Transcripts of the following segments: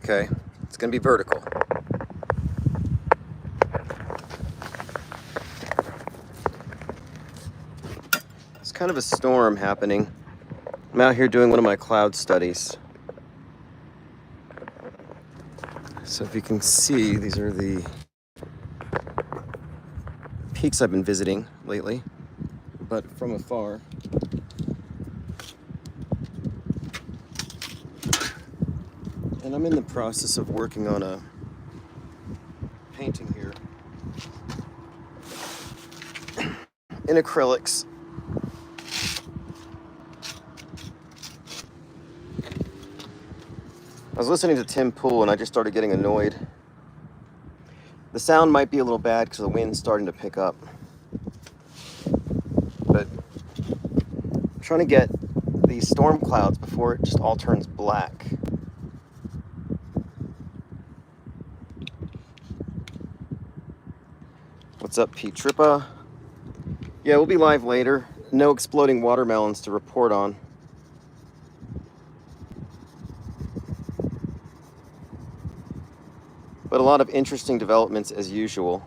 Okay, it's gonna be vertical. It's kind of a storm happening. I'm out here doing one of my cloud studies. So if you can see, these are the peaks I've been visiting lately, but from afar. And I'm in the process of working on a painting here in acrylics. I was listening to Tim Pool and I just started getting annoyed. The sound might be a little bad because the wind's starting to pick up. But I'm trying to get these storm clouds before it just all turns black. What's up, Pete Trippa? Yeah, we'll be live later. No exploding watermelons to report on. But a lot of interesting developments as usual.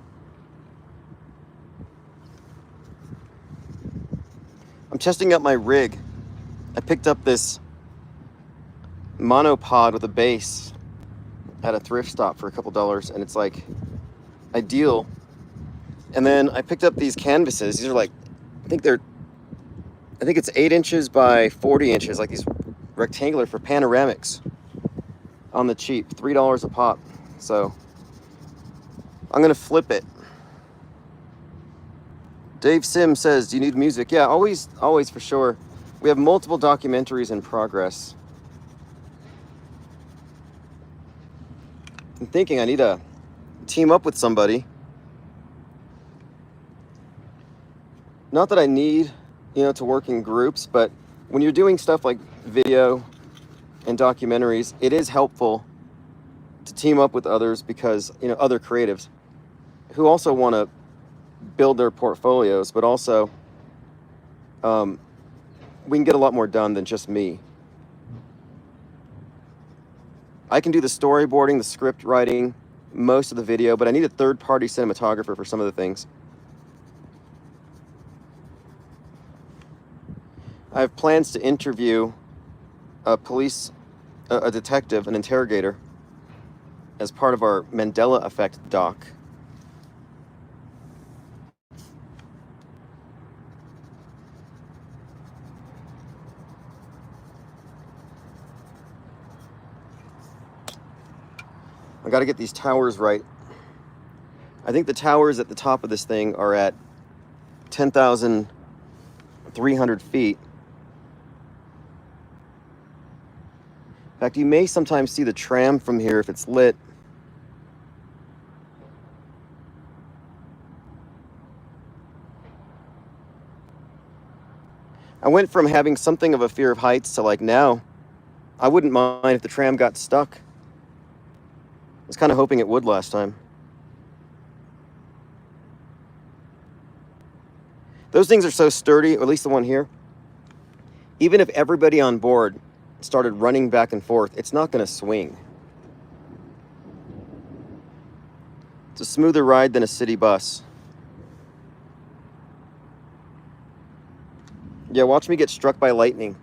I'm testing out my rig. I picked up this monopod with a base at a thrift stop for a couple dollars, and it's like ideal. And then I picked up these canvases. These are like, I think it's 8 inches by 40 inches, like these rectangular for panoramics on the cheap, $3 a pop. So I'm gonna flip it. Dave Sim says, do you need music? Yeah, always for sure. We have multiple documentaries in progress. I'm thinking I need to team up with somebody. Not that I need, to work in groups, but when you're doing stuff like video and documentaries, it is helpful to team up with others because, other creatives who also want to build their portfolios, but also we can get a lot more done than just me. I can do the storyboarding, the script writing, most of the video, but I need a third-party cinematographer for some of the things. I have plans to interview a detective, an interrogator, as part of our Mandela Effect doc. I got to get these towers right. I think the towers at the top of this thing are at 10,300 feet. In fact, you may sometimes see the tram from here if it's lit. I went from having something of a fear of heights to now, I wouldn't mind if the tram got stuck. I was kind of hoping it would last time. Those things are so sturdy, or at least the one here. Even if everybody on board started running back and forth, it's not going to swing. It's a smoother ride than a city bus. Yeah, watch me get struck by lightning.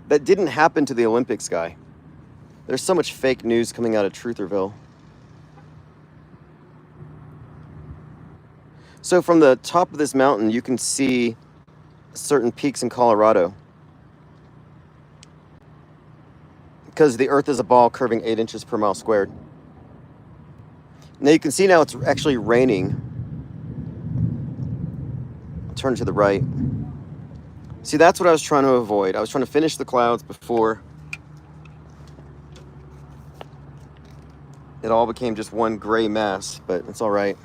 That didn't happen to the Olympics guy. There's so much fake news coming out of Trutherville. So from the top of this mountain, you can see certain peaks in Colorado. Because the Earth is a ball curving 8 inches per mile squared. Now you can see now it's actually raining. I'll turn to the right. See, that's what I was trying to avoid. I was trying to finish the clouds before it all became just one gray mass, but it's all right.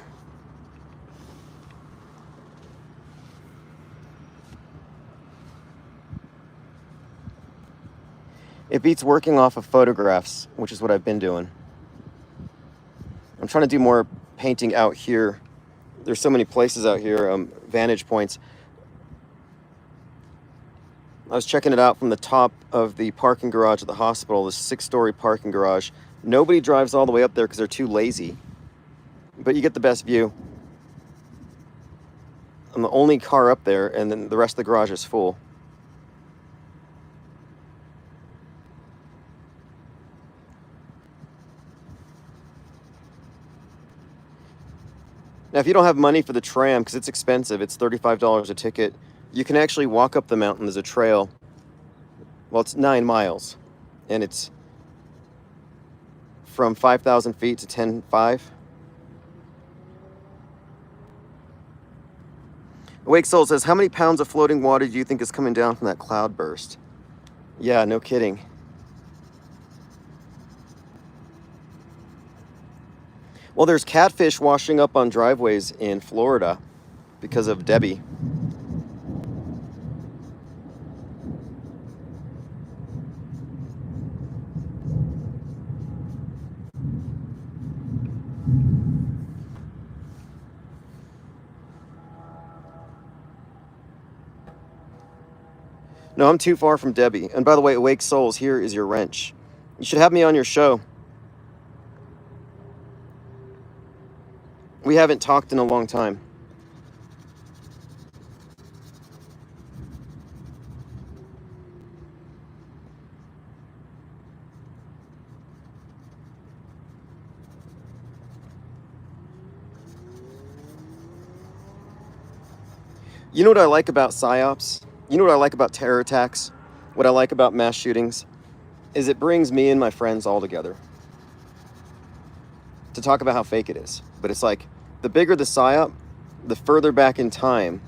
It beats working off of photographs, which is what I've been doing. I'm trying to do more painting out here. There's so many places out here, vantage points. I was checking it out from the top of the parking garage at the hospital, this 6-story parking garage. Nobody drives all the way up there because they're too lazy. But you get the best view. I'm the only car up there, and then the rest of the garage is full. Now, if you don't have money for the tram, because it's expensive, it's $35 a ticket, you can actually walk up the mountain. There's a trail. Well, it's 9 miles, and it's from 5,000 feet to 10,500. Awake Soul says, how many pounds of floating water do you think is coming down from that cloud burst? Yeah, no kidding. Well, there's catfish washing up on driveways in Florida because of Debbie. No, I'm too far from Debbie. And by the way, Awake Souls, here is your wrench. You should have me on your show. We haven't talked in a long time. You know what I like about PSYOPs? You know what I like about terror attacks? What I like about mass shootings? Is it brings me and my friends all together to talk about how fake it is. But it's like, the bigger the PSYOP, the further back in time,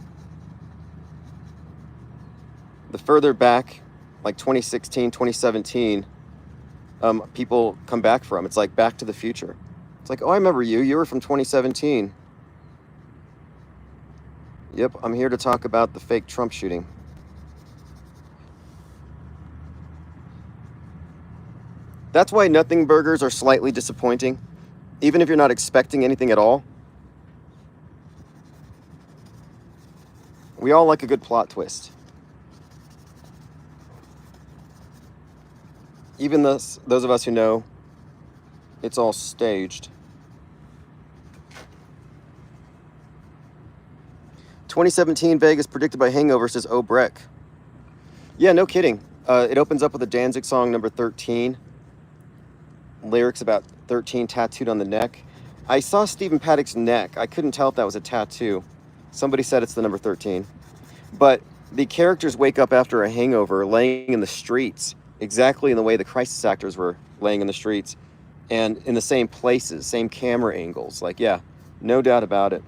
the further back, like 2016, 2017, people come back from. It's like Back to the Future. It's like, oh, I remember you. You were from 2017. Yep, I'm here to talk about the fake Trump shooting. That's why nothing burgers are slightly disappointing, even if you're not expecting anything at all. We all like a good plot twist. Even those of us who know it's all staged. 2017 Vegas predicted by Hangover, says Oh Breck. Yeah, no kidding. It opens up with a Danzig song, number 13. Lyrics about 13 tattooed on the neck. I saw Stephen Paddock's neck. I couldn't tell if that was a tattoo. Somebody said it's the number 13. But the characters wake up after a hangover laying in the streets, exactly in the way the crisis actors were laying in the streets, and in the same places, same camera angles. Like, yeah, no doubt about it.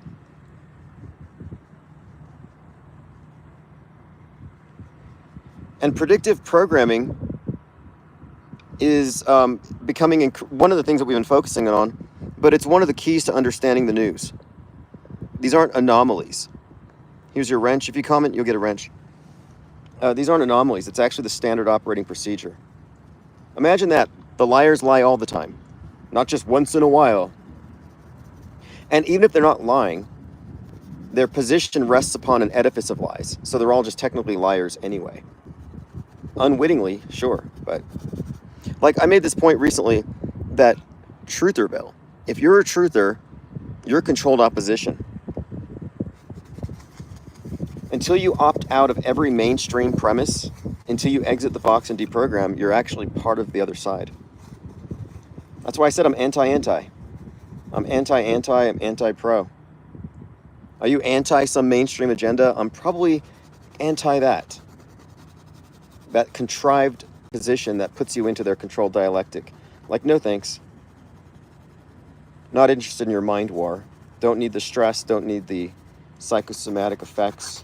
And predictive programming is becoming one of the things that we've been focusing on, but it's one of the keys to understanding the news. These aren't anomalies. Here's your wrench. If you comment, you'll get a wrench. These aren't anomalies. It's actually the standard operating procedure. Imagine that. The liars lie all the time, not just once in a while. And even if they're not lying, their position rests upon an edifice of lies. So they're all just technically liars anyway. Unwittingly, sure, but like I made this point recently that Trutherville, if you're a truther, you're controlled opposition. Until you opt out of every mainstream premise, until you exit the box and deprogram, you're actually part of the other side. That's why I said I'm anti-anti. I'm anti-anti, I'm anti-pro. Are you anti some mainstream agenda? I'm probably anti that. That contrived position that puts you into their controlled dialectic. Like, no thanks. Not interested in your mind war. Don't need the stress, don't need the psychosomatic effects.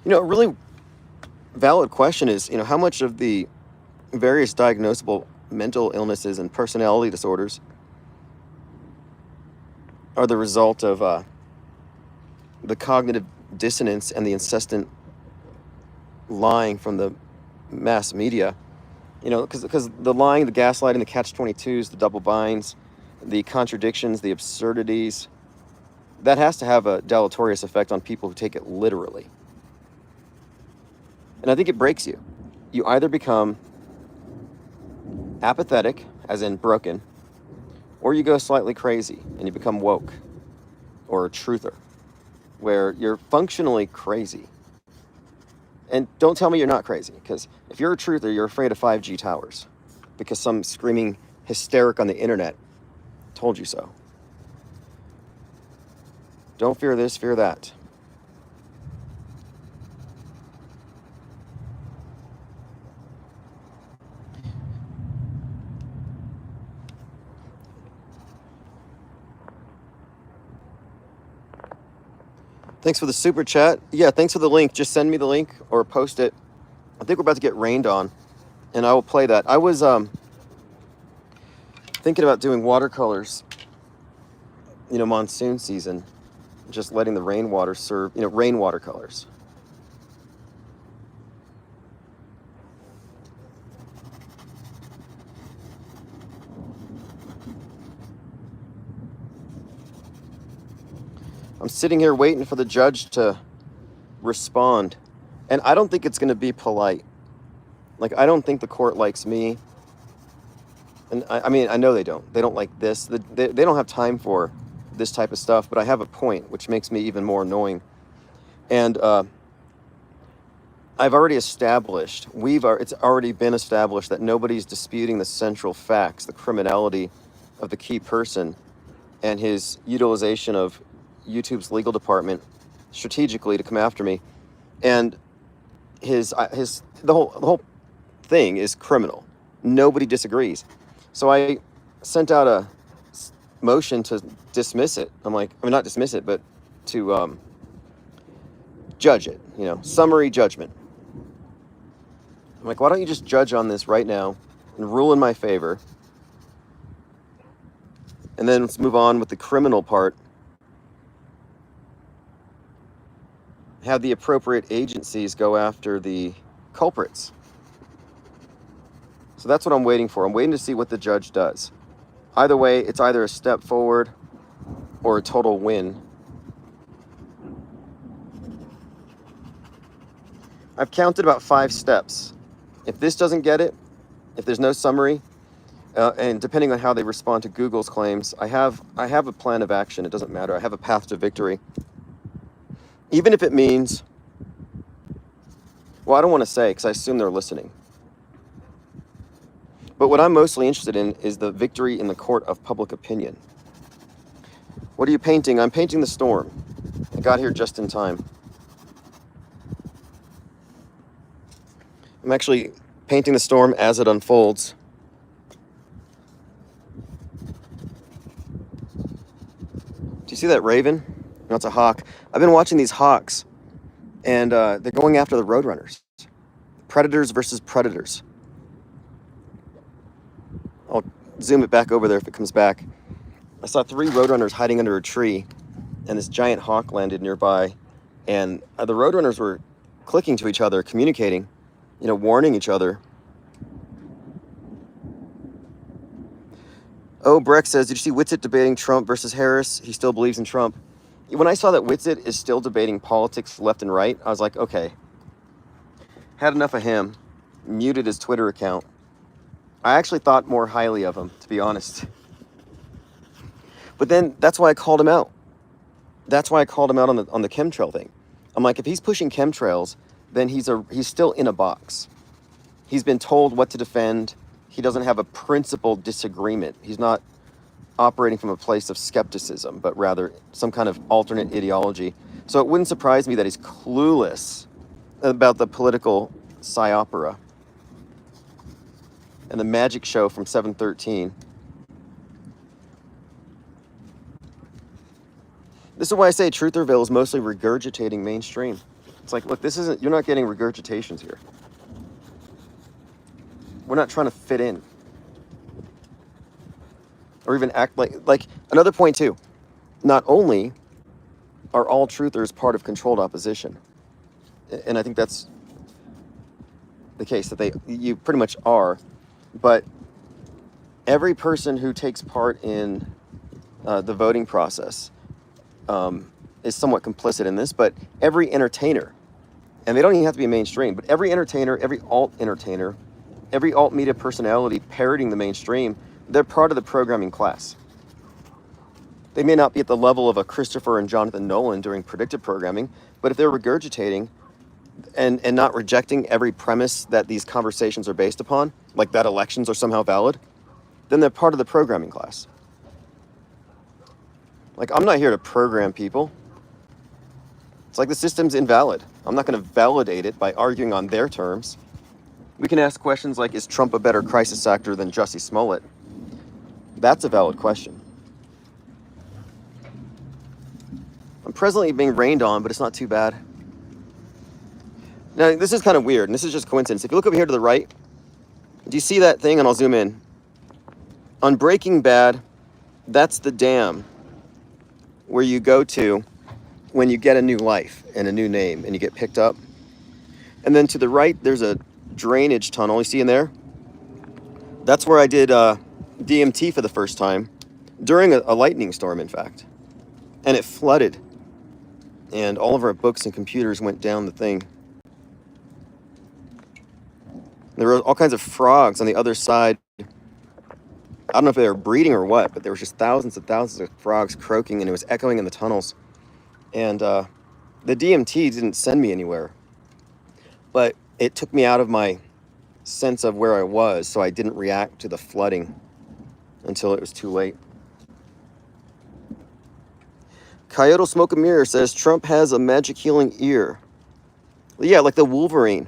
You know, a really valid question is, you know, how much of the various diagnosable mental illnesses and personality disorders are the result of the cognitive dissonance and the incessant lying from the mass media, you know, because the lying, the gaslighting, the catch-22s, the double binds, the contradictions, the absurdities, that has to have a deleterious effect on people who take it literally. And I think it breaks you. you either become apathetic, as in broken, or you go slightly crazy and you become woke or a truther, where you're functionally crazy. And don't tell me you're not crazy, because if you're a truther, you're afraid of 5G towers because some screaming hysteric on the internet told you so. Don't fear this, fear that. Thanks for the super chat. Yeah, thanks for the link. Just send me the link or post it. I think we're about to get rained on, and I will play that. I was thinking about doing watercolors, monsoon season, just letting the rainwater serve, rain watercolors. I'm sitting here waiting for the judge to respond, and I don't think it's going to be polite. Like, I don't think the court likes me, and I mean, I know they don't. They don't like this. They don't have time for this type of stuff, but I have a point, which makes me even more annoying. And I've already established, it's already been established that nobody's disputing the central facts, the criminality of the key person and his utilization of YouTube's legal department strategically to come after me. And the whole thing is criminal. Nobody disagrees. So I sent out a motion to dismiss it. Not dismiss it, but to judge it, summary judgment. I'm like, why don't you just judge on this right now and rule in my favor? And then let's move on with the criminal part. Have the appropriate agencies go after the culprits. So that's what I'm waiting for. I'm waiting to see what the judge does. Either way, it's either a step forward or a total win. I've counted about 5 steps. If this doesn't get it, if there's no summary, and depending on how they respond to Google's claims, I have a plan of action. It doesn't matter. I have a path to victory. Even if it means, well, I don't want to say because I assume they're listening. But what I'm mostly interested in is the victory in the court of public opinion. What are you painting? I'm painting the storm. I got here just in time. I'm actually painting the storm as it unfolds. Do you see that raven? No, it's a hawk. I've been watching these hawks, and they're going after the roadrunners. Predators versus predators. I'll zoom it back over there if it comes back. I saw 3 roadrunners hiding under a tree, and this giant hawk landed nearby, and the roadrunners were clicking to each other, communicating, warning each other. Oh, Breck says, did you see Whitsitt debating Trump versus Harris? He still believes in Trump. When I saw that Whitsitt is still debating politics left and right, I was like, okay. Had enough of him. Muted his Twitter account. I actually thought more highly of him, to be honest. But then that's why I called him out. That's why I called him out on the chemtrail thing. I'm like, if he's pushing chemtrails, then he's still in a box. He's been told what to defend. He doesn't have a principled disagreement. He's not operating from a place of skepticism, but rather some kind of alternate ideology. So it wouldn't surprise me that he's clueless about the political psyopera and the magic show from 713. This is why I say Trutherville is mostly regurgitating mainstream. It's like, look, you're not getting regurgitations here. We're not trying to fit in. Or even act like another point too. Not only are all truthers part of controlled opposition, and I think that's the case, that you pretty much are, but every person who takes part in the voting process is somewhat complicit in this, but every entertainer And they don't even have to be mainstream, but every entertainer, every entertainer, every alt media personality parroting the mainstream, they're part of the programming class. They may not be at the level of a Christopher and Jonathan Nolan doing predictive programming, but if they're regurgitating and not rejecting every premise that these conversations are based upon, like that elections are somehow valid, then they're part of the programming class. Like, I'm not here to program people. It's like the system's invalid. I'm not going to validate it by arguing on their terms. We can ask questions like, is Trump a better crisis actor than Jussie Smollett? That's a valid question. I'm presently being rained on, but it's not too bad. Now, this is kind of weird, and this is just coincidence. If you look over here to the right, do you see that thing? And I'll zoom in. On Breaking Bad, that's the dam where you go to when you get a new life and a new name and you get picked up. And then to the right, there's a drainage tunnel. You see in there? That's where I did DMT for the first time, during a lightning storm, in fact. And it flooded. And all of our books and computers went down the thing. There were all kinds of frogs on the other side. I don't know if they were breeding or what, but there was just thousands and thousands of frogs croaking, and it was echoing in the tunnels. And the DMT didn't send me anywhere, but it took me out of my sense of where I was, so I didn't react to the flooding until it was too late. Coyote Smoke a Mirror says Trump has a magic healing ear. Well, yeah, like the Wolverine.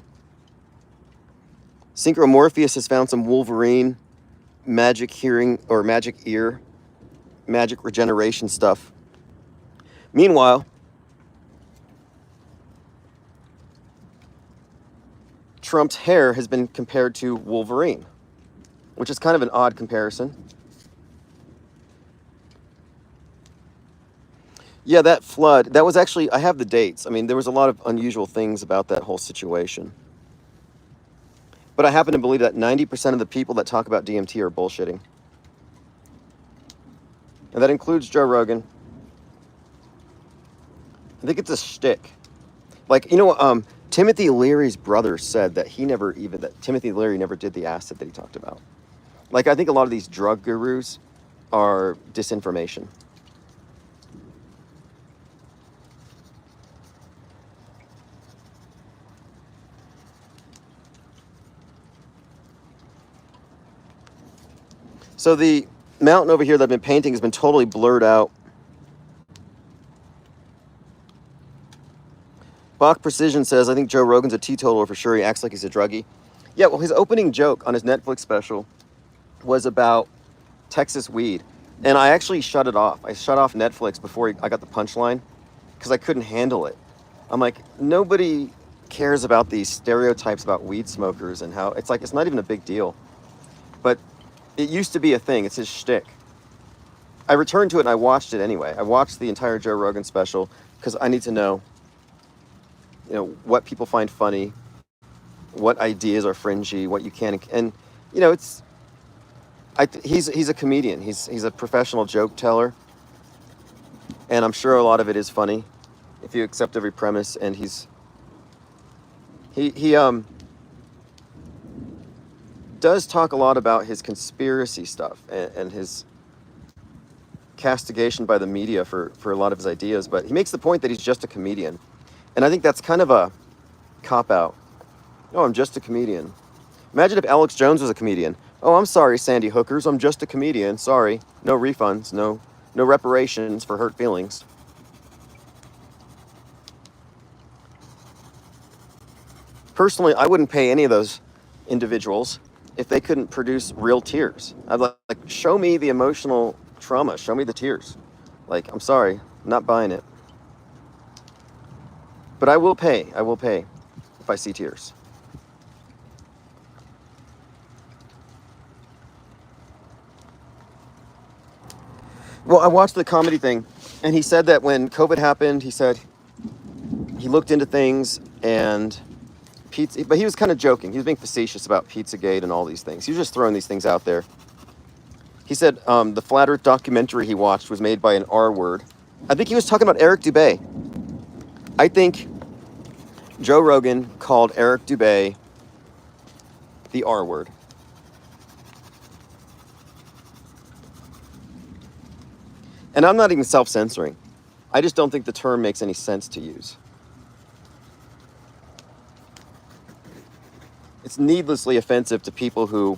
Synchromorpheus has found some Wolverine magic hearing or magic ear, magic regeneration stuff. Meanwhile, Trump's hair has been compared to Wolverine, which is kind of an odd comparison. Yeah, that flood, that was actually, I have the dates. I mean, there was a lot of unusual things about that whole situation. But I happen to believe that 90% of the people that talk about DMT are bullshitting. And that includes Joe Rogan. I think it's a shtick. Like, you know, Timothy Leary's brother said that that Timothy Leary never did the acid that he talked about. Like, I think a lot of these drug gurus are disinformation. So the mountain over here that I've been painting has been totally blurred out. Bach Precision says, I think Joe Rogan's a teetotaler for sure. He acts like he's a druggie. Yeah, well, his opening joke on his Netflix special was about Texas weed. And I actually shut it off. I shut off Netflix before I got the punchline because I couldn't handle it. I'm like, nobody cares about these stereotypes about weed smokers and how it's like, it's not even a big deal. But it used to be a thing. It's his shtick. I returned to it and I watched it anyway. I watched the entire Joe Rogan special because I need to know, you know, what people find funny, what ideas are fringy, what you can, and you know, he's a comedian. He's a professional joke teller, and I'm sure a lot of it is funny if you accept every premise. And he does talk a lot about his conspiracy stuff and his castigation by the media for a lot of his ideas, but he makes the point that he's just a comedian. And I think that's kind of a cop-out. Oh, I'm just a comedian. Imagine if Alex Jones was a comedian. Oh, I'm sorry, Sandy Hookers, I'm just a comedian. Sorry. No refunds, no reparations for hurt feelings. Personally, I wouldn't pay any of those individuals if they couldn't produce real tears. I'd like, show me the emotional trauma. Show me the tears. Like, I'm sorry, I'm not buying it. But I will pay if I see tears. Well, I watched the comedy thing, and he said that when COVID happened, he said he looked into things and pizza, but he was kind of joking. He was being facetious about Pizzagate and all these things. He was just throwing these things out there. He said the Flat Earth documentary he watched was made by an R word. I think he was talking about Eric Dubay. I think Joe Rogan called Eric Dubay the R word. And I'm not even self-censoring. I just don't think the term makes any sense to use. It's needlessly offensive to people who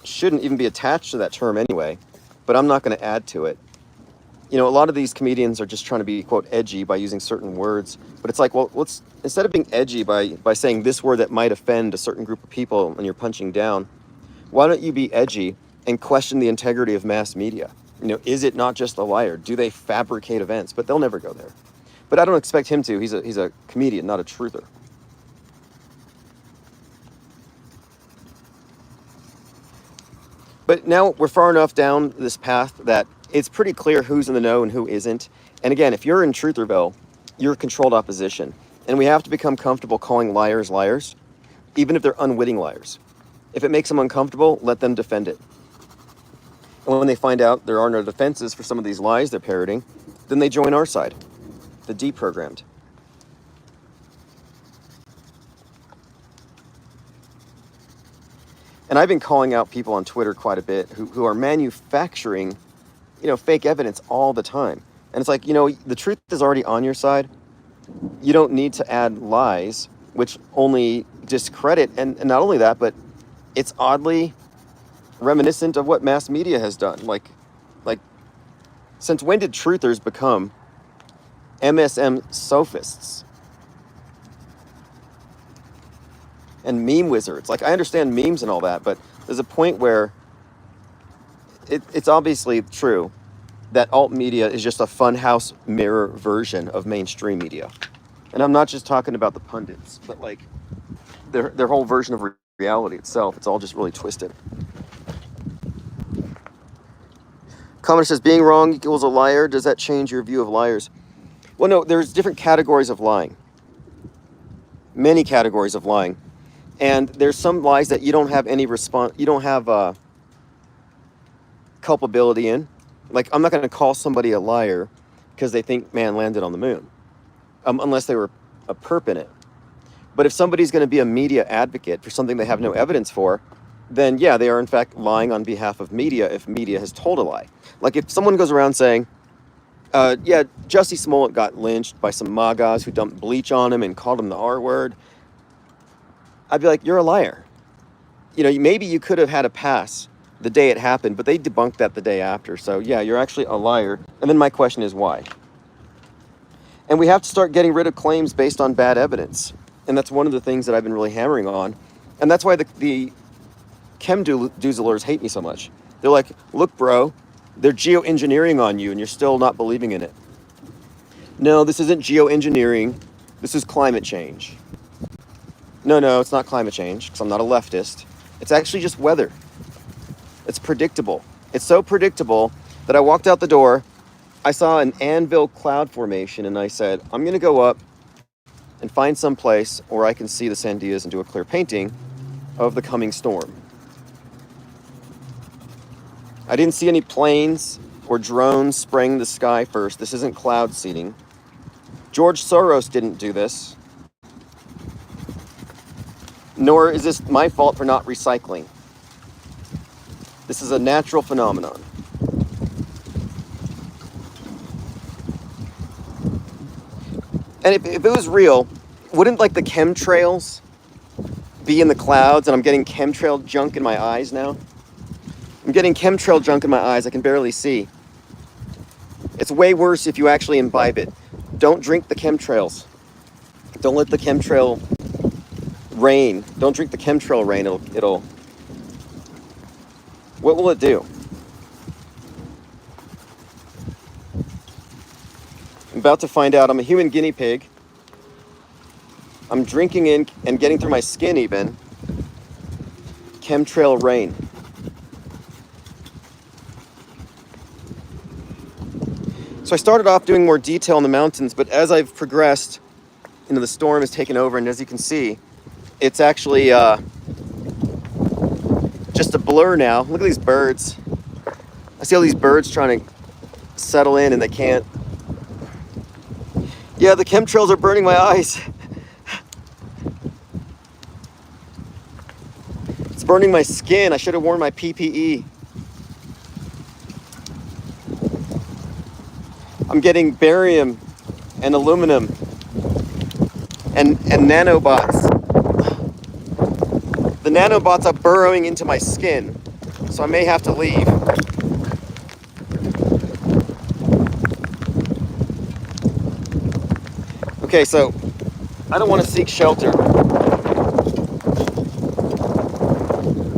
shouldn't even be attached to that term anyway, but I'm not going to add to it. You know, a lot of these comedians are just trying to be, quote, edgy by using certain words, but it's like, well, let's, instead of being edgy by saying this word that might offend a certain group of people and you're punching down, why don't you be edgy and question the integrity of mass media? You know, is it not just a liar? Do they fabricate events? But they'll never go there. But I don't expect him to. He's a comedian, not a truther. But now we're far enough down this path that it's pretty clear who's in the know and who isn't. And again, if you're in Trutherville, you're controlled opposition. And we have to become comfortable calling liars liars, even if they're unwitting liars. If it makes them uncomfortable, let them defend it. And when they find out there are no defenses for some of these lies they're parroting, then they join our side, the deprogrammed. And I've been calling out people on Twitter quite a bit who are manufacturing, fake evidence all the time. And it's like, the truth is already on your side. You don't need to add lies, which only discredit, and not only that, but it's oddly reminiscent of what mass media has done. Like, since when did truthers become MSM sophists and meme wizards? Like, I understand memes and all that, but there's a point where it's obviously true that alt media is just a funhouse mirror version of mainstream media. And I'm not just talking about the pundits, but like their whole version of reality itself. It's all just really twisted. Commenter says, being wrong equals a liar. Does that change your view of liars? Well, no, there's different categories of lying. Many categories of lying. And there's some lies that you don't have any you don't have culpability in. Like, I'm not going to call somebody a liar because they think man landed on the moon, unless they were a perp in it. But if somebody's going to be a media advocate for something they have no evidence for, then yeah, they are in fact lying on behalf of media if media has told a lie. Like if someone goes around saying, yeah, Jussie Smollett got lynched by some MAGAs who dumped bleach on him and called him the R word, I'd be like, you're a liar. Maybe you could have had a pass the day it happened, but they debunked that the day after. So yeah, you're actually a liar. And then my question is why? And we have to start getting rid of claims based on bad evidence. And that's one of the things that I've been really hammering on. And that's why the chemdoozlers hate me so much. They're like, look, bro, they're geoengineering on you and you're still not believing in it. No, this isn't geoengineering. This is climate change. No, it's not climate change because I'm not a leftist. It's actually just weather. It's predictable. It's so predictable that I walked out the door, I saw an anvil cloud formation, and I said, I'm going to go up and find some place where I can see the Sandias and do a clear painting of the coming storm. I didn't see any planes or drones spraying the sky first. This isn't cloud seeding. George Soros didn't do this. Nor is this my fault for not recycling. This is a natural phenomenon. And if it was real, wouldn't like the chemtrails be in the clouds? And I'm getting chemtrail junk in my eyes now. I'm getting chemtrail junk in my eyes. I can barely see. It's way worse if you actually imbibe it. Don't drink the chemtrails. Don't let the chemtrail rain. Don't drink the chemtrail rain. It'll. What will it do? I'm about to find out. I'm a human guinea pig. I'm drinking in and getting through my skin even. Chemtrail rain. So I started off doing more detail in the mountains, but as I've progressed, the storm has taken over, and as you can see, it's actually just a blur now. Look at these birds. I see all these birds trying to settle in, and they can't. Yeah, the chemtrails are burning my eyes. burning my skin. I should have worn my PPE. I'm getting barium and aluminum and nanobots. The nanobots are burrowing into my skin, so I may have to leave. Okay, so I don't want to seek shelter,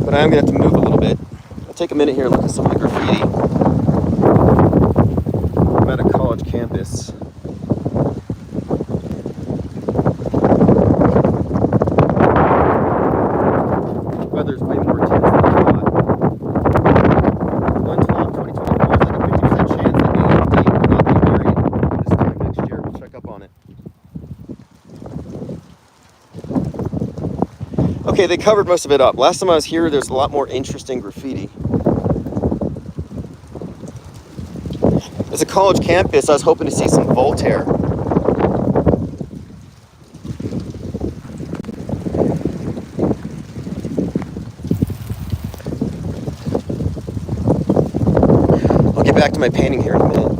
but I am going to have to move a little bit. I'll take a minute here and look at some of the graffiti. I'm at a college campus. Weather's way more intense than I thought. 1/12/2024 is like a 50% chance that me and Dave will not be married this time next year. We'll check up on it. Okay, they covered most of it up. Last time I was here, there's a lot more interesting graffiti. It's a college campus. I was hoping to see some Voltaire. I'll get back to my painting here in a minute.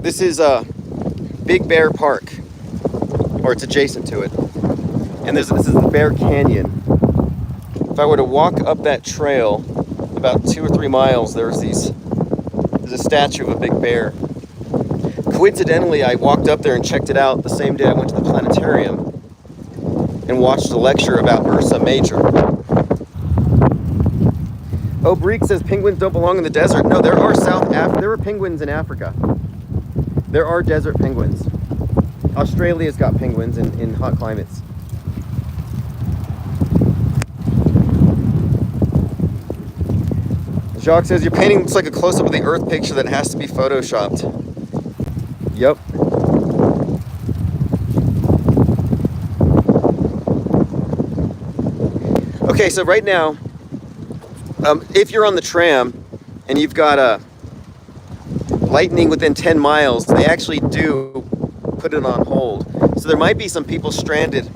This is Big Bear Park, or it's adjacent to it. And this is the Bear Canyon. If I were to walk up that trail about 2 or 3 miles, there's a statue of a big bear. Coincidentally, I walked up there and checked it out the same day I went to the planetarium and watched a lecture about Ursa Major. Oh, Breek says penguins don't belong in the desert. No, there are there are penguins in Africa. There are desert penguins. Australia's got penguins in hot climates. Jacques says, your painting looks like a close-up of the Earth picture that has to be photoshopped. Yep. Okay, so right now, if you're on the tram and you've got a lightning within 10 miles, they actually do put it on hold. So there might be some people stranded.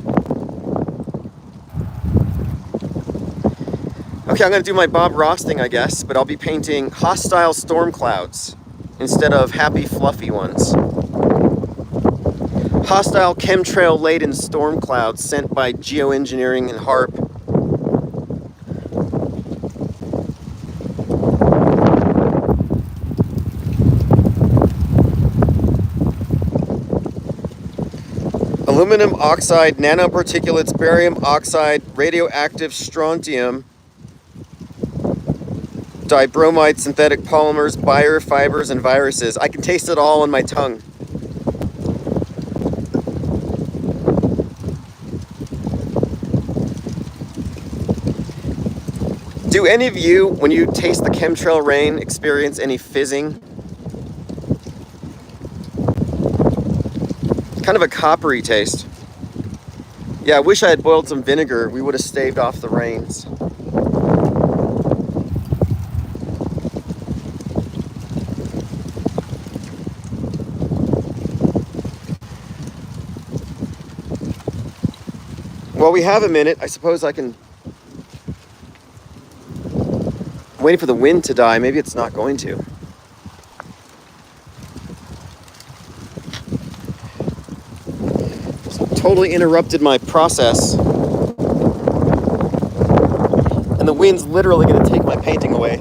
Okay, I'm going to do my Bob Ross thing, I guess, but I'll be painting hostile storm clouds instead of happy, fluffy ones. Hostile chemtrail-laden storm clouds sent by geoengineering and HARP. Aluminum oxide, nanoparticulates, barium oxide, radioactive strontium, dibromide, synthetic polymers, biofibers, and viruses. I can taste it all on my tongue. Do any of you, when you taste the chemtrail rain, experience any fizzing? Kind of a coppery taste. Yeah, I wish I had boiled some vinegar. We would have staved off the rains. While we have a minute, I suppose I can... I'm waiting for the wind to die. Maybe it's not going to. Totally interrupted my process. And the wind's literally going to take my painting away.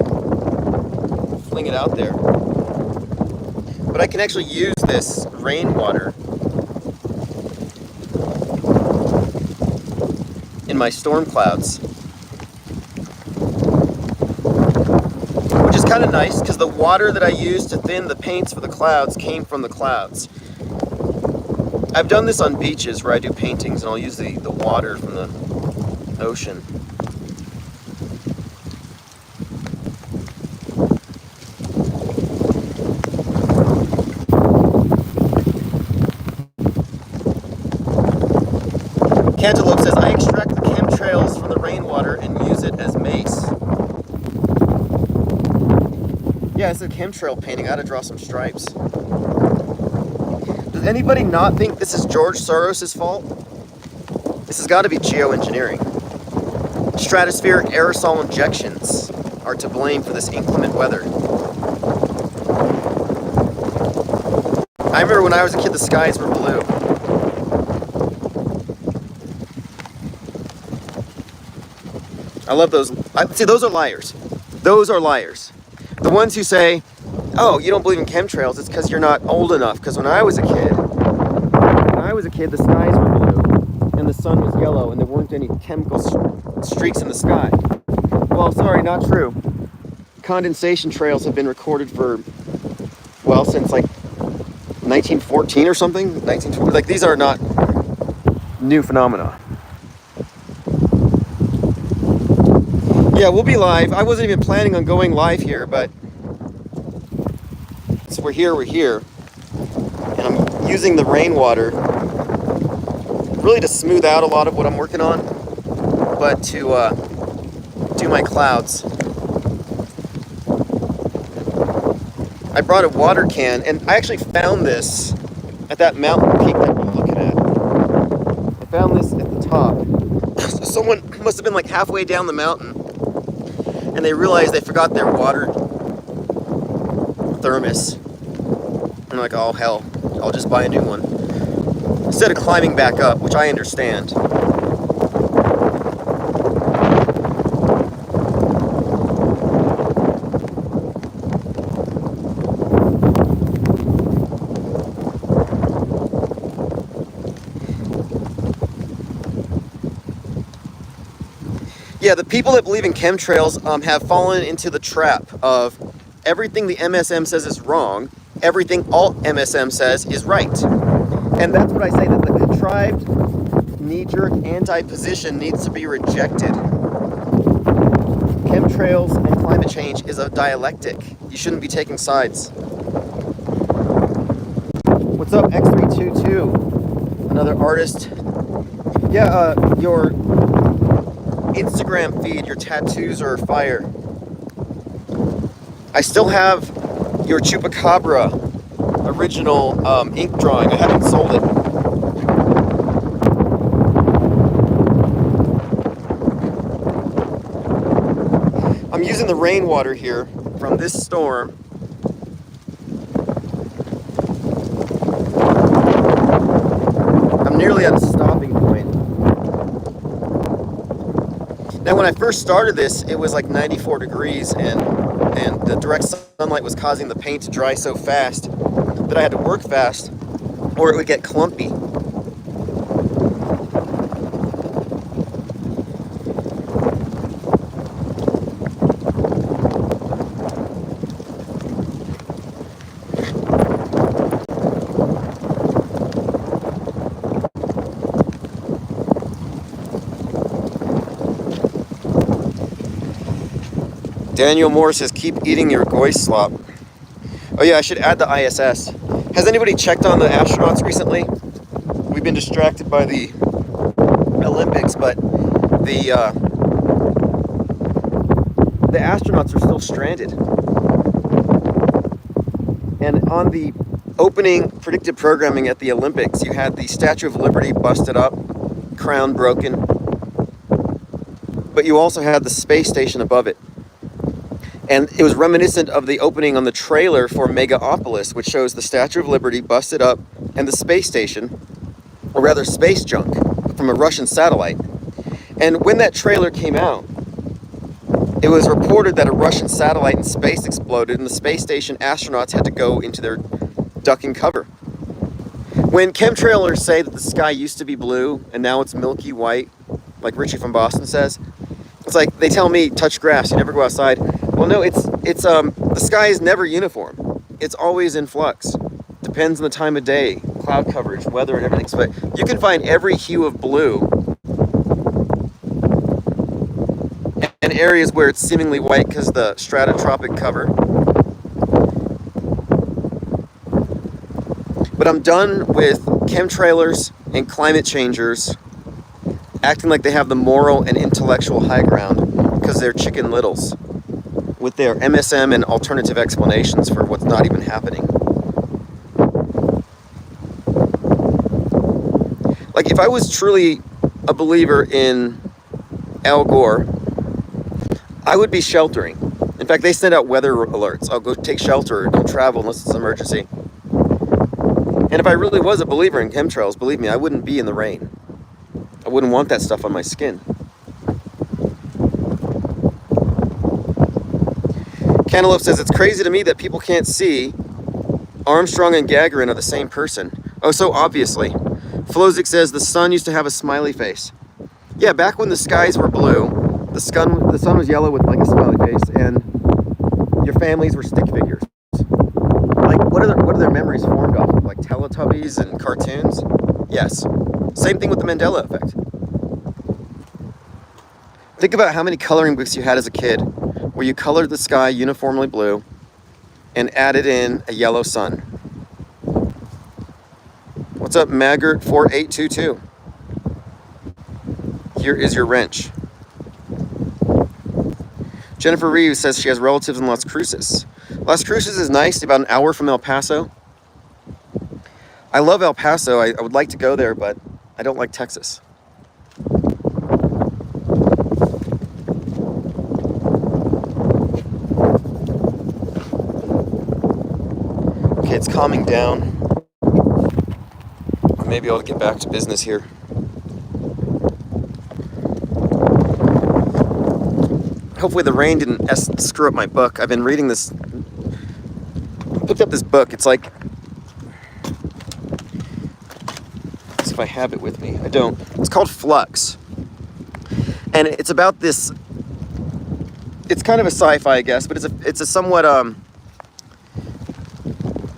Fling it out there. But I can actually use this rainwater in my storm clouds. Which is kind of nice, because the water that I used to thin the paints for the clouds came from the clouds. I've done this on beaches where I do paintings, and I'll use the water from the ocean. Cantaloupe says, I extract the chemtrails from the rainwater and use it as mace. Yeah, it's a chemtrail painting. I gotta draw some stripes. Does anybody not think this is George Soros' fault? This has got to be geoengineering. Stratospheric aerosol injections are to blame for this inclement weather. I remember when I was a kid, the skies were blue. I love those. See, those are liars. Those are liars. The ones who say, oh, you don't believe in chemtrails, it's because you're not old enough. Because when I was a kid, the skies were blue and the sun was yellow and there weren't any chemical streaks in the sky. Well, sorry, not true. Condensation trails have been recorded for, well, since like 1914 or something, 1920. Like, these are not new phenomena. Yeah, we'll be live. I wasn't even planning on going live here, but so we're here. And I'm using the rainwater really to smooth out a lot of what I'm working on, but to do my clouds. I brought a water can, and I actually found this at that mountain peak that we're looking at. I found this at the top. So someone must have been like halfway down the mountain, and they realized they forgot their water thermos. And they're like, oh hell, I'll just buy a new one. Instead of climbing back up, which I understand. Yeah, the people that believe in chemtrails have fallen into the trap of everything the MSM says is wrong, everything alt MSM says is right. And that's what I say, that the contrived, knee-jerk anti-position needs to be rejected. Chemtrails and climate change is a dialectic. You shouldn't be taking sides. What's up, X322? Another artist. Yeah, your Instagram feed, your tattoos are fire. I still have your Chupacabra original ink drawing. I haven't sold it. I'm using the rainwater here from this storm. I'm nearly at a stopping point. Now, when I first started this, it was like 94 degrees, and the direct sunlight was causing the paint to dry so fast that I had to work fast, or it would get clumpy. Daniel Moore says, keep eating your goy slop. Oh yeah, I should add the ISS. Has anybody checked on the astronauts recently? We've been distracted by the Olympics, but the astronauts are still stranded. And on the opening predictive programming at the Olympics, you had the Statue of Liberty busted up, crown broken, but you also had the space station above it. And it was reminiscent of the opening on the trailer for Megaopolis, which shows the Statue of Liberty busted up and the space station, or rather space junk, from a Russian satellite. And when that trailer came out, it was reported that a Russian satellite in space exploded and the space station astronauts had to go into their ducking cover. When chemtrailers say that the sky used to be blue and now it's milky white, like Richie from Boston says, it's like they tell me, touch grass, you never go outside. Well, no, it's the sky is never uniform. It's always in flux. Depends on the time of day, cloud coverage, weather, and everything. But you can find every hue of blue in areas where it's seemingly white because the stratotropic cover. But I'm done with chemtrailers and climate changers acting like they have the moral and intellectual high ground because they're chicken littles with their MSM and alternative explanations for what's not even happening. Like, if I was truly a believer in Al Gore, I would be sheltering. In fact, they send out weather alerts. I'll go take shelter or don't travel unless it's an emergency. And if I really was a believer in chemtrails, believe me, I wouldn't be in the rain. I wouldn't want that stuff on my skin. Cantaloupe says, it's crazy to me that people can't see Armstrong and Gagarin are the same person. Oh, so obviously. Flozik says, the sun used to have a smiley face. Yeah, back when the skies were blue, the sun was yellow with like a smiley face, and your families were stick figures. Like, what are their memories formed off of? Like Teletubbies and cartoons? Yes. Same thing with the Mandela effect. Think about how many coloring books you had as a kid where you colored the sky uniformly blue and added in a yellow sun. What's up, Maggart4822? Here is your wrench. Jennifer Reeves says she has relatives in Las Cruces. Las Cruces is nice, about an hour from El Paso. I love El Paso. I would like to go there, but I don't like Texas. Okay, it's calming down. Maybe I'll get back to business here. Hopefully the rain didn't screw up my book. I've been reading this, picked up this book. It's like, let's see if I have it with me. I don't. It's called Flux. And it's about this, it's kind of a sci-fi, I guess, but it's a somewhat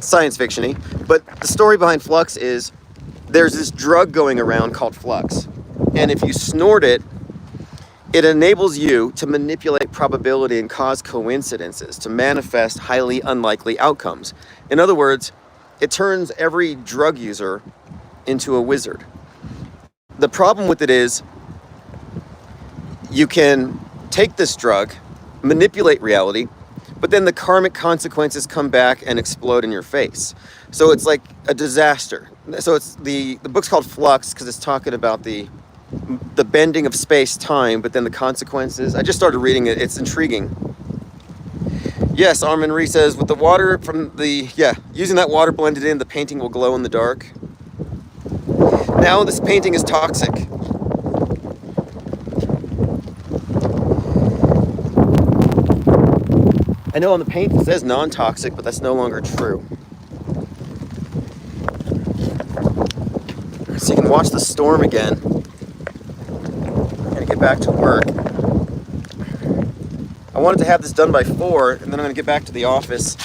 science fiction-y. But the story behind Flux is there's this drug going around called Flux. And if you snort it, it enables you to manipulate probability and cause coincidences to manifest highly unlikely outcomes. In other words, it turns every drug user into a wizard. The problem with it is you can take this drug, manipulate reality, but then the karmic consequences come back and explode in your face. So it's like a disaster. So it's the book's called Flux because it's talking about the bending of space-time, but then the consequences. I just started reading it. It's intriguing. Yes, Armin Ree says, with the water from using that water blended in, the painting will glow in the dark. Now this painting is toxic. I know on the paint it says non-toxic, but that's no longer true. So you can watch the storm again. Get back to work. I wanted to have this done by 4, and then I'm going to get back to the office.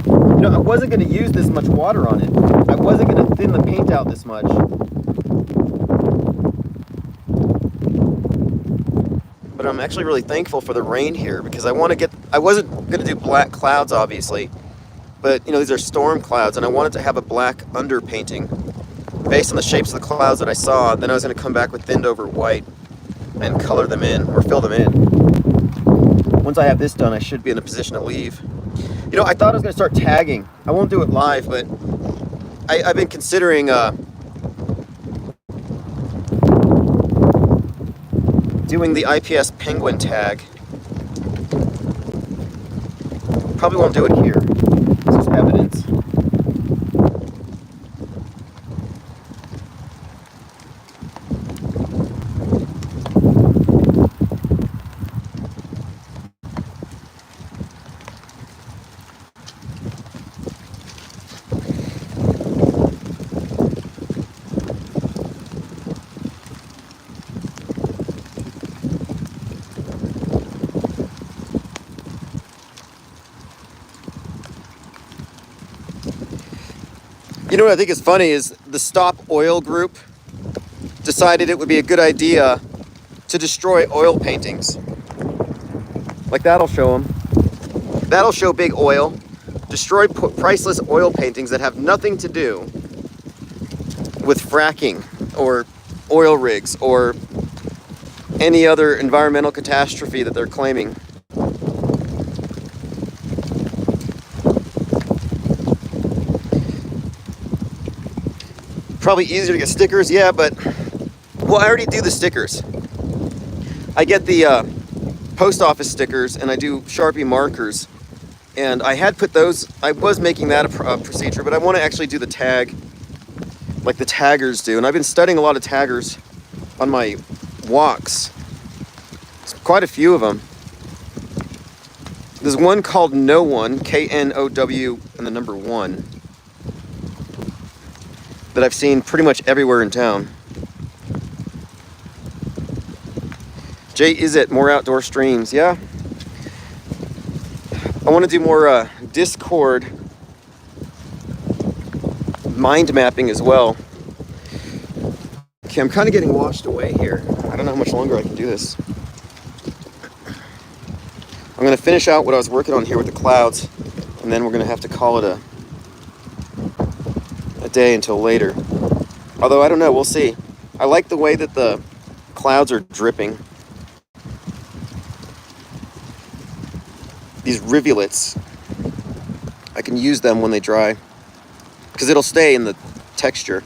You know, I wasn't going to use this much water on it. I wasn't going to thin the paint out this much. But I'm actually really thankful for the rain here because I wasn't going to do black clouds, obviously, but you know, these are storm clouds and I wanted to have a black underpainting based on the shapes of the clouds that I saw. Then I was going to come back with thinned over white and color them in or fill them in. Once I have this done, I should be in a position to leave. You know, I thought I was going to start tagging. I won't do it live, but I've been considering doing the IPS penguin tag. Probably won't do it here. This is evidence. You know what I think is funny is the Stop Oil group decided it would be a good idea to destroy oil paintings. Like that'll show them. That'll show big oil. Destroy priceless oil paintings that have nothing to do with fracking or oil rigs or any other environmental catastrophe that they're claiming. Probably easier to get stickers, yeah, but well, I already do the stickers. I get the post office stickers and I do Sharpie markers, and I had put those, I was making that a procedure, but I want to actually do the tag like the taggers do, and I've been studying a lot of taggers on my walks. There's quite a few of them. There's one called No One, K-N-O-W and the number 1, that I've seen pretty much everywhere in town. Jay, is it more outdoor streams? Yeah. I want to do more Discord mind mapping as well. Okay, I'm kind of getting washed away here. I don't know how much longer I can do this. I'm going to finish out what I was working on here with the clouds, and then we're going to have to call it a day until later. Although, I don't know, we'll see. I like the way that the clouds are dripping. These rivulets, I can use them when they dry, because it'll stay in the texture.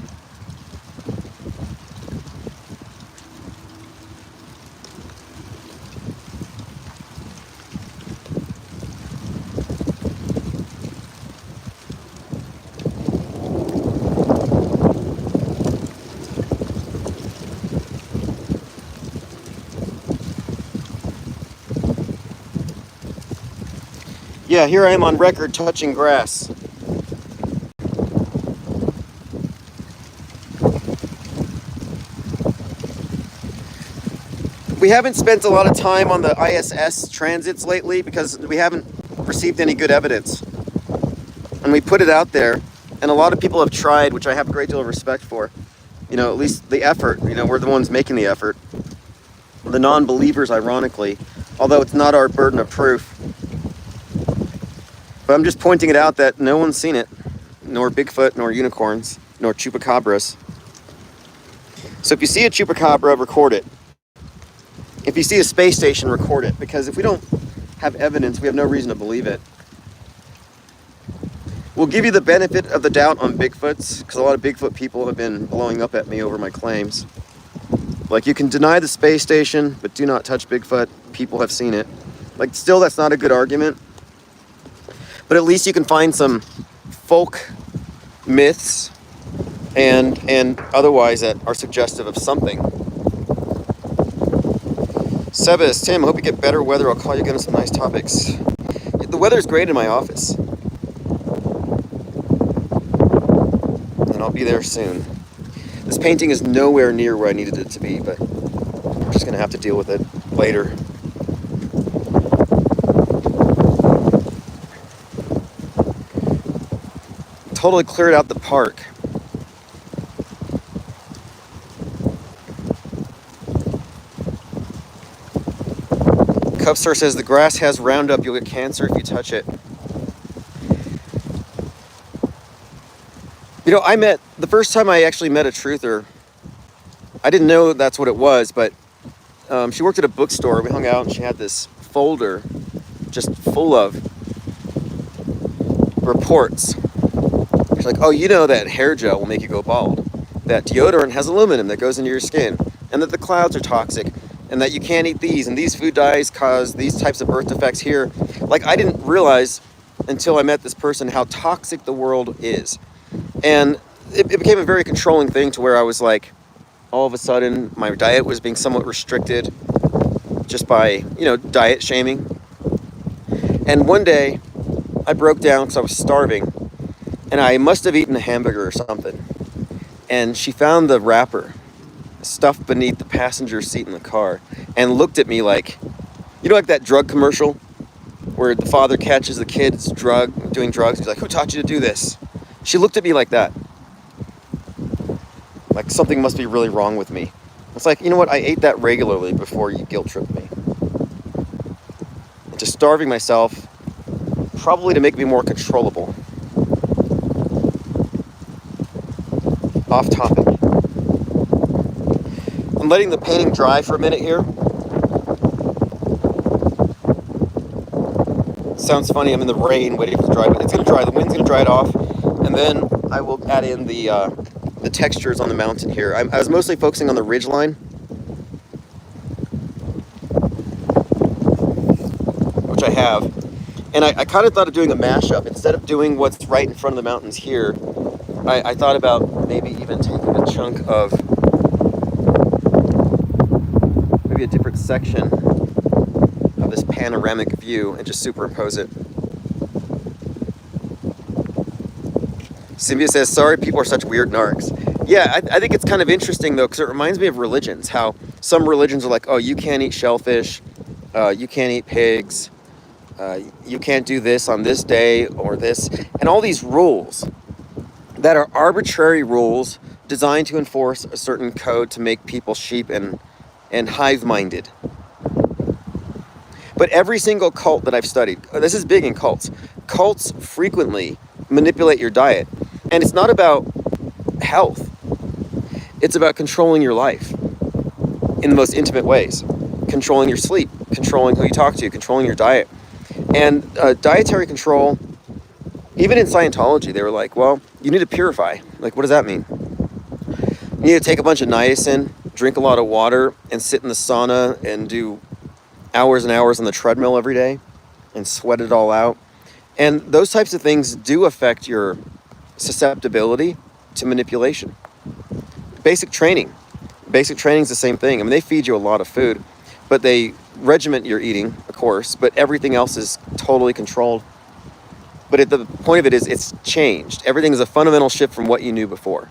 Yeah, here I am on record touching grass. We haven't spent a lot of time on the ISS transits lately because we haven't received any good evidence. And we put it out there, and a lot of people have tried, which I have a great deal of respect for. You know, at least the effort, you know, we're the ones making the effort. The non-believers, ironically, although it's not our burden of proof. But I'm just pointing it out that no one's seen it. Nor Bigfoot, nor unicorns, nor chupacabras. So if you see a chupacabra, record it. If you see a space station, record it. Because if we don't have evidence, we have no reason to believe it. We'll give you the benefit of the doubt on Bigfoots, because a lot of Bigfoot people have been blowing up at me over my claims. Like, you can deny the space station, but do not touch Bigfoot. People have seen it. Like, still, that's not a good argument. But at least you can find some folk myths and otherwise that are suggestive of something. Sebas, Tim, I hope you get better weather. I'll call you again with some nice topics. The weather's great in my office. And I'll be there soon. This painting is nowhere near where I needed it to be, but I'm just going to have to deal with it later. Totally cleared out the park. Cubster says the grass has Roundup. You'll get cancer if you touch it. You know, the first time I actually met a truther, I didn't know that's what it was, but she worked at a bookstore. We hung out and she had this folder just full of reports. She's like, oh, you know that hair gel will make you go bald, that deodorant has aluminum that goes into your skin, and that the clouds are toxic, and that you can't eat these, and these food dyes cause these types of birth defects here. Like, I didn't realize until I met this person how toxic the world is. And it became a very controlling thing to where I was like, all of a sudden, my diet was being somewhat restricted just by, you know, diet shaming. And one day, I broke down because I was starving. And I must have eaten a hamburger or something. And she found the wrapper stuffed beneath the passenger seat in the car and looked at me like, you know, like that drug commercial where the father catches the kid's doing drugs. He's like, who taught you to do this? She looked at me like that. Like something must be really wrong with me. It's like, you know what? I ate that regularly before you guilt tripped me. Into starving myself, probably to make me more controllable. Off topic. I'm letting the painting dry for a minute here. Sounds funny, I'm in the rain waiting for it to dry, but it's going to dry. The wind's going to dry it off, and then I will add in the textures on the mountain here. I was mostly focusing on the ridge line, which I have, and I kind of thought of doing a mashup. Instead of doing what's right in front of the mountains here, I thought about maybe even taking a chunk of maybe a different section of this panoramic view and just superimpose it. Cynthia says, sorry, people are such weird narcs. Yeah, I think it's kind of interesting, though, because it reminds me of religions, how some religions are like, oh, you can't eat shellfish, you can't eat pigs, you can't do this on this day or this, and all these rules that are arbitrary rules designed to enforce a certain code to make people sheep and hive-minded. But every single cult that I've studied, this is big in cults, cults frequently manipulate your diet. And it's not about health. It's about controlling your life in the most intimate ways. Controlling your sleep, controlling who you talk to, controlling your diet. And dietary control, even in Scientology, they were like, well, you need to purify. Like, what does that mean? You need to take a bunch of niacin, drink a lot of water, and sit in the sauna and do hours and hours on the treadmill every day and sweat it all out. And those types of things do affect your susceptibility to manipulation. Basic training is the same thing. I mean, they feed you a lot of food, but they regiment your eating, of course, but everything else is totally controlled. But the point of it is it's changed. Everything is a fundamental shift from what you knew before.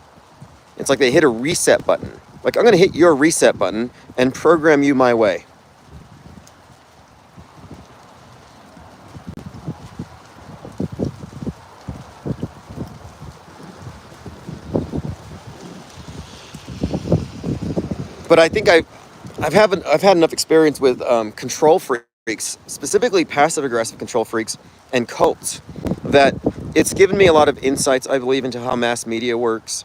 It's like they hit a reset button. Like, I'm going to hit your reset button and program you my way. But I think I've had enough experience with control freaks, specifically passive-aggressive control freaks and cults, that it's given me a lot of insights, I believe, into how mass media works.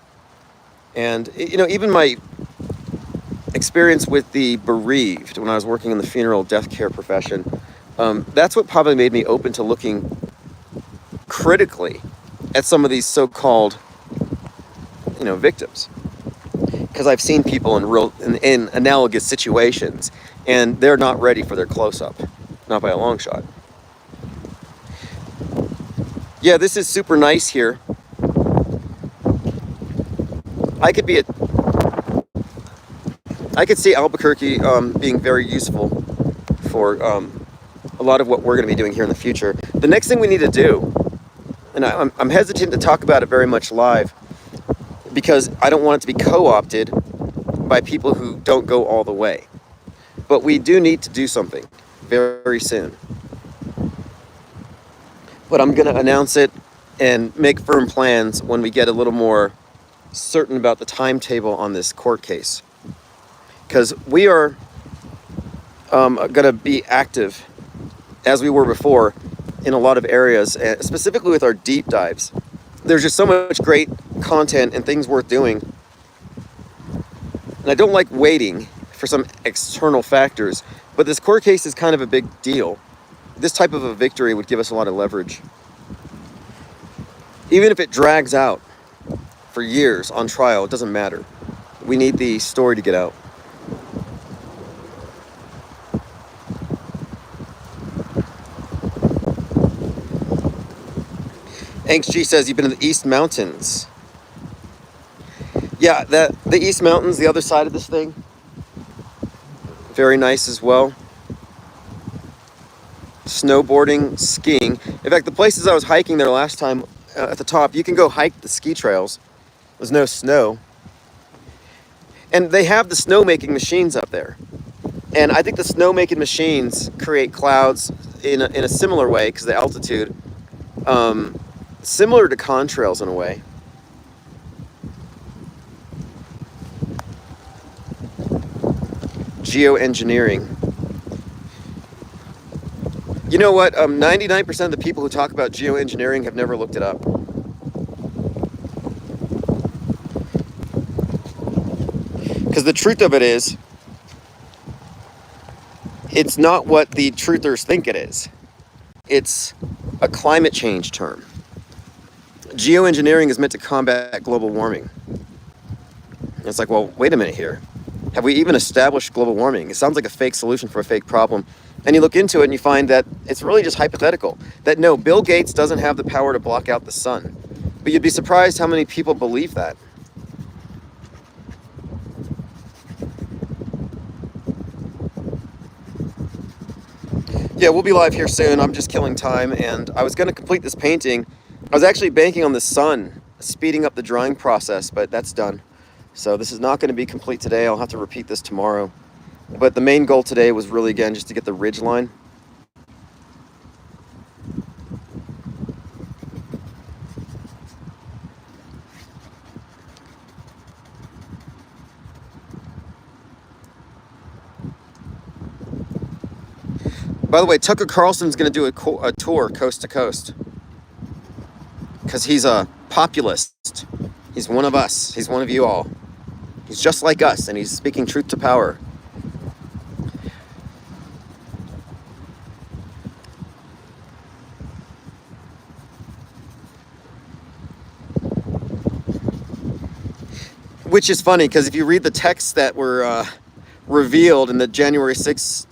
And, you know, even my experience with the bereaved when I was working in the funeral death care profession, that's what probably made me open to looking critically at some of these so-called, you know, victims. Because I've seen people in analogous situations, and they're not ready for their close-up, not by a long shot. Yeah, this is super nice here. I could see Albuquerque being very useful for a lot of what we're going to be doing here in the future. The next thing we need to do, and I'm hesitant to talk about it very much live, because I don't want it to be co-opted by people who don't go all the way. But we do need to do something very, very soon. But I'm going to announce it and make firm plans when we get a little more certain about the timetable on this court case. Because we are going to be active, as we were before, in a lot of areas, specifically with our deep dives. There's just so much great content and things worth doing. And I don't like waiting for some external factors, but this court case is kind of a big deal. This type of a victory would give us a lot of leverage. Even if it drags out for years on trial, it doesn't matter. We need the story to get out. Angst G says, you've been to the East Mountains. Yeah, the East Mountains, the other side of this thing. Very nice as well. Snowboarding, skiing. In fact, the places I was hiking there last time, at the top, you can go hike the ski trails. There's no snow. And they have the snow-making machines up there. And I think the snow-making machines create clouds in a similar way, because of the altitude. Similar to contrails in a way. Geoengineering. You know what? 99% of the people who talk about geoengineering have never looked it up. Because the truth of it is, it's not what the truthers think it is. It's a climate change term. Geoengineering is meant to combat global warming. It's like, well, wait a minute here. Have we even established global warming? It sounds like a fake solution for a fake problem. And you look into it and you find that it's really just hypothetical. That no, Bill Gates doesn't have the power to block out the sun. But you'd be surprised how many people believe that. Yeah, we'll be live here soon. I'm just killing time, and I was going to complete this painting. I was actually banking on the sun speeding up the drying process, but that's done. So this is not going to be complete today. I'll have to repeat this tomorrow. But the main goal today was really, again, just to get the ridge line. By the way, Tucker Carlson's going to do a tour coast to coast. Because he's a populist. He's one of us. He's one of you all. He's just like us, and he's speaking truth to power. Which is funny, because if you read the texts that were revealed in the January 6th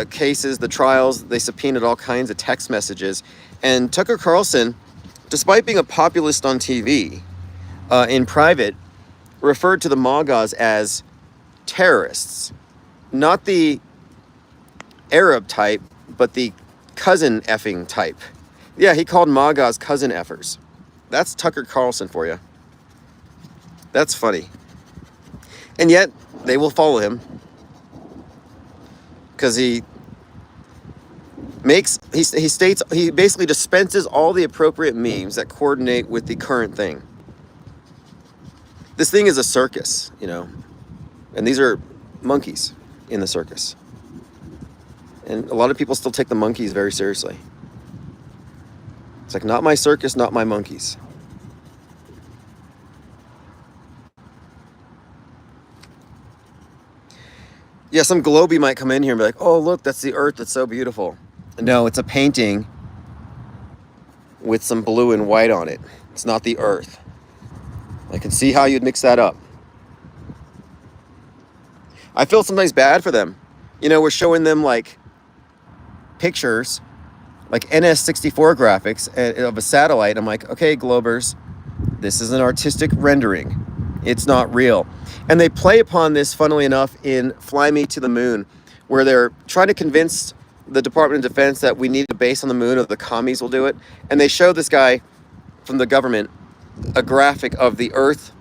cases, the trials, they subpoenaed all kinds of text messages. And Tucker Carlson, despite being a populist on TV, in private, referred to the MAGAs as terrorists. Not the Arab type, but the cousin effing type. Yeah, he called MAGAs cousin effers. That's Tucker Carlson for you. That's funny. And yet, they will follow him. Because he states, he basically dispenses all the appropriate memes that coordinate with the current thing. This thing is a circus, you know, and these are monkeys in the circus. And a lot of people still take the monkeys very seriously. It's like, not my circus, not my monkeys. Yeah, some globey might come in here and be like, oh, look, that's the earth, that's so beautiful. No, it's a painting with some blue and white on it. It's not the earth. I can see how you'd mix that up. I feel sometimes bad for them. You know, we're showing them like pictures, like NS64 graphics of a satellite. I'm like, okay, Globers, this is an artistic rendering. It's not real. And they play upon this, funnily enough, in Fly Me to the Moon, where they're trying to convince the Department of Defense that we need a base on the moon or the commies will do it. And they show this guy from the government a graphic of the Earth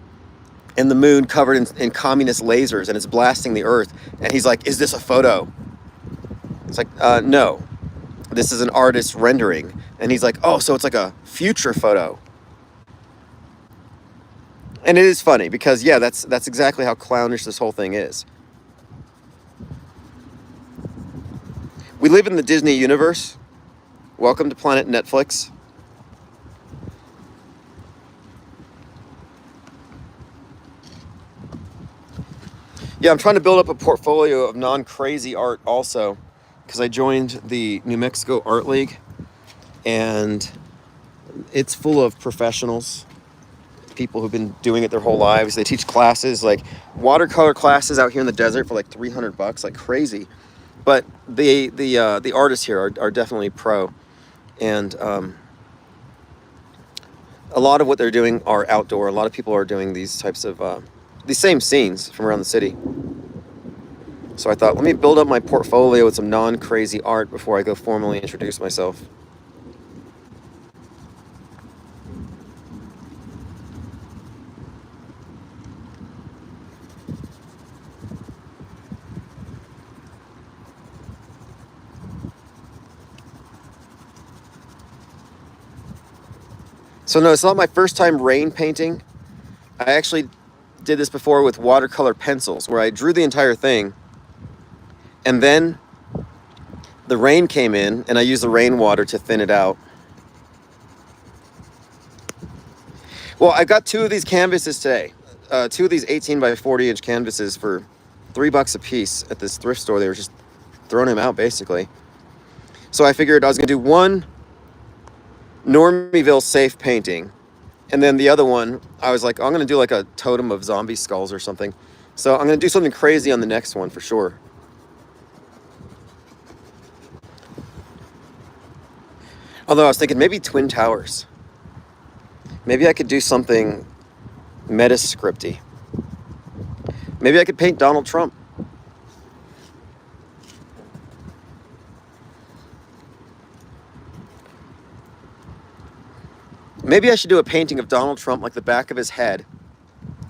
and the moon covered in communist lasers, and it's blasting the Earth. And he's like, is this a photo? It's like, no, this is an artist's rendering. And he's like, oh, so it's like a future photo. And it is funny because, yeah, that's exactly how clownish this whole thing is. We live in the Disney universe. Welcome to Planet Netflix. Yeah, I'm trying to build up a portfolio of non-crazy art also, because I joined the New Mexico Art League, and it's full of professionals. People who've been doing it their whole lives. They teach classes, like watercolor classes out here in the desert for like $300, like crazy. But the artists here are definitely pro, and a lot of what they're doing are outdoor. A lot of people are doing these types of these same scenes from around the city. So I thought, let me build up my portfolio with some non-crazy art before I go formally introduce myself. So no, it's not my first time rain painting. I actually did this before with watercolor pencils, where I drew the entire thing, and then the rain came in, and I used the rainwater to thin it out. Well, I got 2 of these canvases today. two of these 18 by 40 inch canvases for $3 a piece at this thrift store. They were just throwing them out basically. So I figured I was gonna do one Normieville safe painting, and then the other one I was like, I'm gonna do like a totem of zombie skulls or something. So I'm gonna do something crazy on the next one for sure. Although I was thinking maybe Twin Towers. Maybe I could do something meta-scripty. Maybe I could paint Donald Trump. Maybe I should do a painting of Donald Trump, like the back of his head,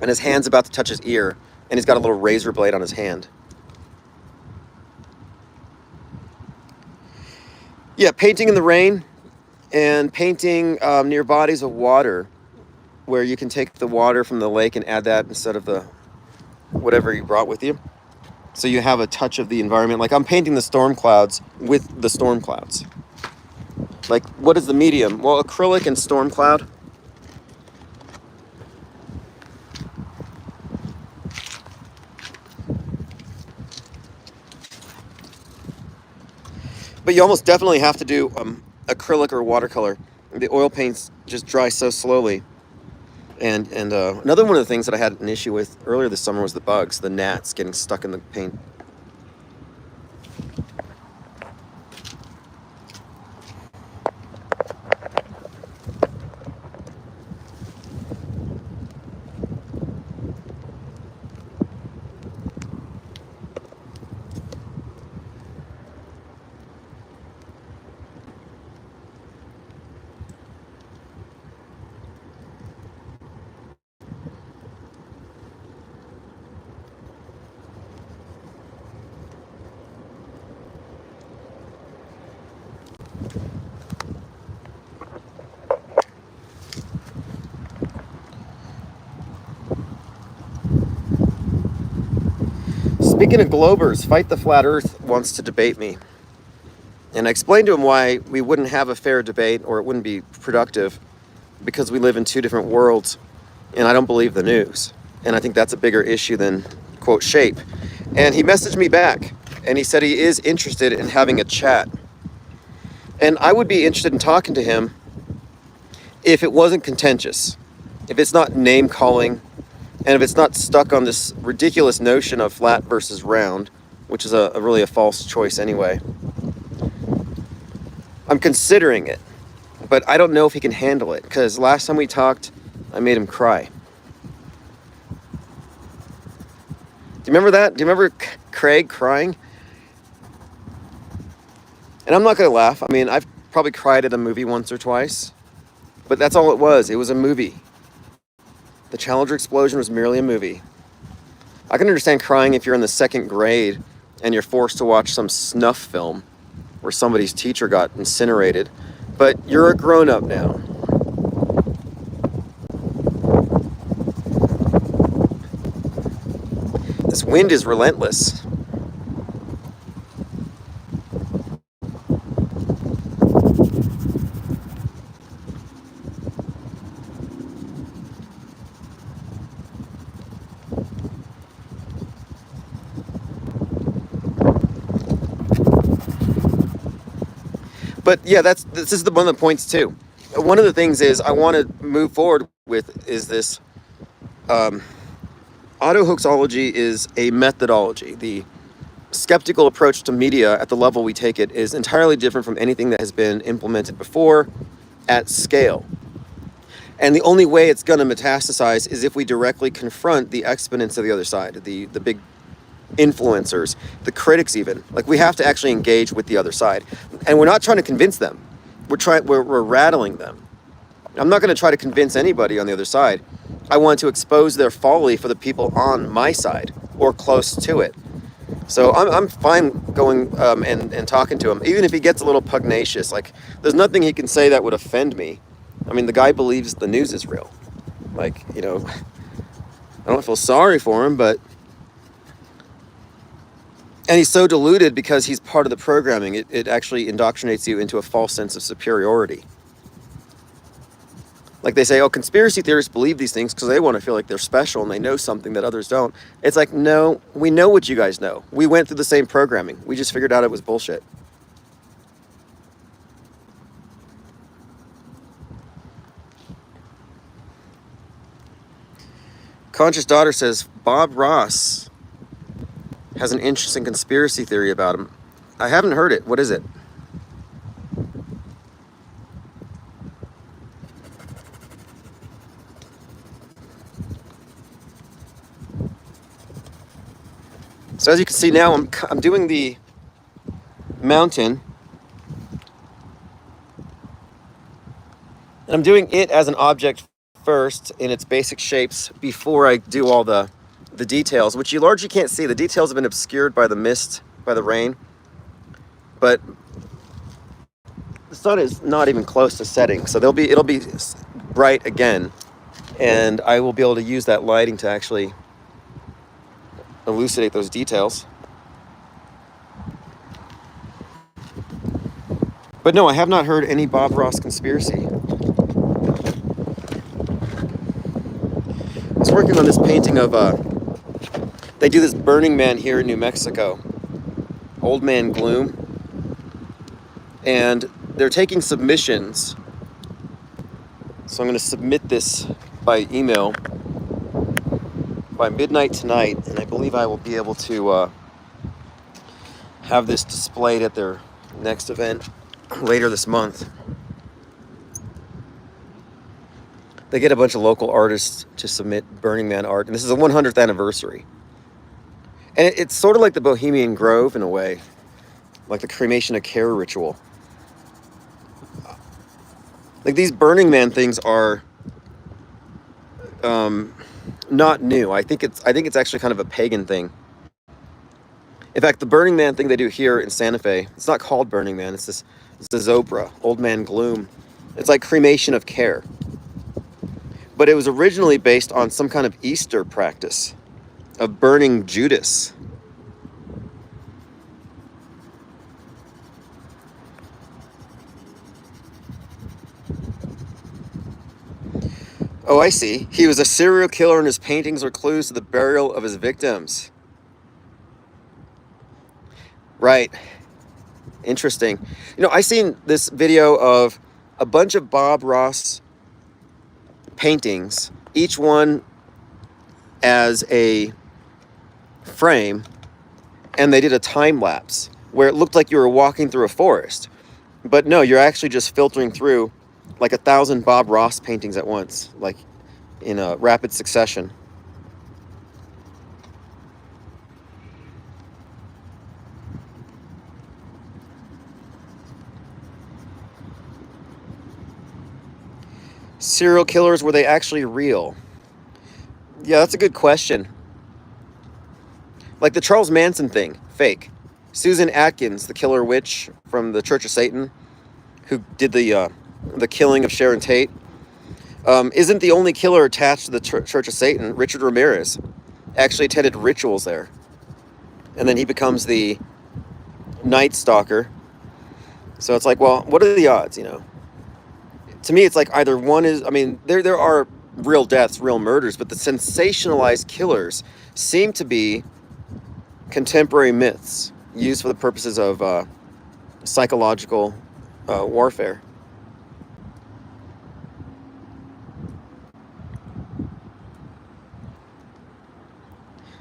and his hand's about to touch his ear, and he's got a little razor blade on his hand. Yeah, painting in the rain, and painting near bodies of water, where you can take the water from the lake and add that instead of the whatever you brought with you. So you have a touch of the environment. Like I'm painting the storm clouds with the storm clouds. Like, what is the medium? Well, acrylic and storm cloud. But you almost definitely have to do acrylic or watercolor. The oil paints just dry so slowly. And another one of the things that I had an issue with earlier this summer was the bugs, the gnats getting stuck in the paint. Speaking of Globers, Fight the Flat Earth wants to debate me. And I explained to him why we wouldn't have a fair debate, or it wouldn't be productive, because we live in two different worlds, and I don't believe the news. And I think that's a bigger issue than, quote, shape. And he messaged me back, and he said he is interested in having a chat. And I would be interested in talking to him if it wasn't contentious, if it's not name-calling, and if it's not stuck on this ridiculous notion of flat versus round, which is really a false choice anyway. I'm considering it, but I don't know if he can handle it, because last time we talked, I made him cry. Do you remember that? Do you remember Craig crying? And I'm not going to laugh. I mean, I've probably cried at a movie once or twice, but that's all it was. It was a movie. The Challenger explosion was merely a movie. I can understand crying if you're in the second grade and you're forced to watch some snuff film where somebody's teacher got incinerated, but you're a grown-up now. This wind is relentless. But yeah, this is one of the points too. One of the things is I want to move forward with is this autohoaxology is a methodology. The skeptical approach to media at the level we take it is entirely different from anything that has been implemented before at scale. And the only way it's going to metastasize is if we directly confront the exponents of the other side, the big influencers, the critics even. Like, we have to actually engage with the other side. And we're not trying to convince them. We're rattling them. I'm not going to try to convince anybody on the other side. I want to expose their folly for the people on my side or close to it. So I'm fine going and talking to him, even if he gets a little pugnacious. Like, there's nothing he can say that would offend me. I mean, the guy believes the news is real. Like, I don't feel sorry for him, but... And he's so deluded because he's part of the programming. It actually indoctrinates you into a false sense of superiority. Like they say, oh, conspiracy theorists believe these things because they want to feel like they're special and they know something that others don't. It's like, no, we know what you guys know. We went through the same programming. We just figured out it was bullshit. Conscious Daughter says, Bob Ross has an interesting conspiracy theory about him. I haven't heard it. What is it? So as you can see now, I'm doing the mountain. And I'm doing it as an object first in its basic shapes before I do all the details, which you largely can't see. The details have been obscured by the mist, by the rain. But the sun is not even close to setting, so it'll be bright again. And I will be able to use that lighting to actually elucidate those details. But no, I have not heard any Bob Ross conspiracy. I was working on this painting of, they do this Burning Man here in New Mexico, Old Man Gloom, and they're taking submissions. So I'm going to submit this by email by midnight tonight, and I believe I will be able to have this displayed at their next event later this month. They get a bunch of local artists to submit Burning Man art, and this is the 100th anniversary. And it's sort of like the Bohemian Grove in a way, like the cremation of care ritual. Like these Burning Man things are not new. I think it's actually kind of a pagan thing. In fact, the Burning Man thing they do here in Santa Fe, it's not called Burning Man. It's the Zobra, Old Man Gloom. It's like cremation of care. But it was originally based on some kind of Easter practice of burning Judas. Oh, I see. He was a serial killer and his paintings are clues to the burial of his victims. Right. Interesting. You know, I seen this video of a bunch of Bob Ross paintings, each one as a frame, and they did a time lapse where it looked like you were walking through a forest. But no, you're actually just filtering through like 1,000 Bob Ross paintings at once, like in a rapid succession. Serial killers, were they actually real? Yeah, that's a good question. Like the Charles Manson thing, fake. Susan Atkins, the killer witch from the Church of Satan, who did the killing of Sharon Tate, isn't the only killer attached to the Church of Satan. Richard Ramirez actually attended rituals there. And then he becomes the Night Stalker. So it's like, well, what are the odds, you know? To me, it's like either one is, I mean, there are real deaths, real murders, but the sensationalized killers seem to be contemporary myths used for the purposes of psychological warfare.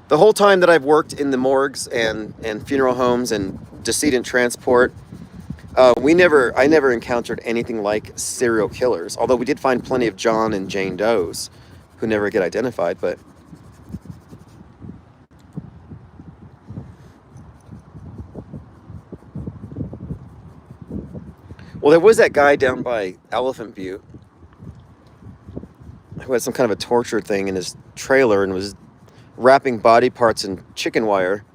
The whole time that I've worked in the morgues and funeral homes and decedent transport, I never encountered anything like serial killers. Although we did find plenty of John and Jane Does who never get identified, but well, there was that guy down by Elephant Butte who had some kind of a torture thing in his trailer and was wrapping body parts in chicken wire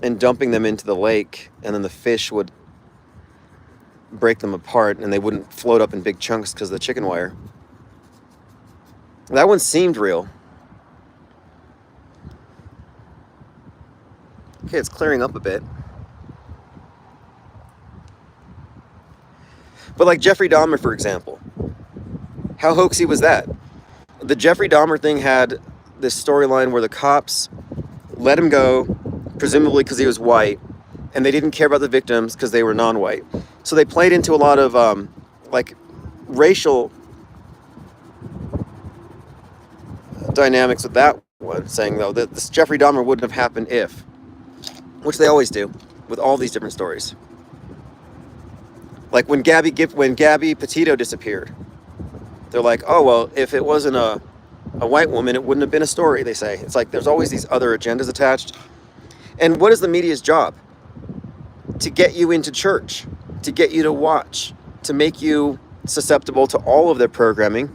and dumping them into the lake, and then the fish would break them apart and they wouldn't float up in big chunks because of the chicken wire. That one seemed real. Okay, it's clearing up a bit. But like Jeffrey Dahmer, for example, How hoaxy was that? The Jeffrey Dahmer thing had this storyline where the cops let him go, presumably because he was white, and they didn't care about the victims because they were non-white. So they played into a lot of like racial dynamics with that one, saying though that this Jeffrey Dahmer wouldn't have happened if, which they always do with all these different stories. Like when Gabby Petito disappeared, they're like, oh well, if it wasn't a white woman, it wouldn't have been a story. They say it's like there's always these other agendas attached. And what is the media's job? To get you into church, to get you to watch, to make you susceptible to all of their programming,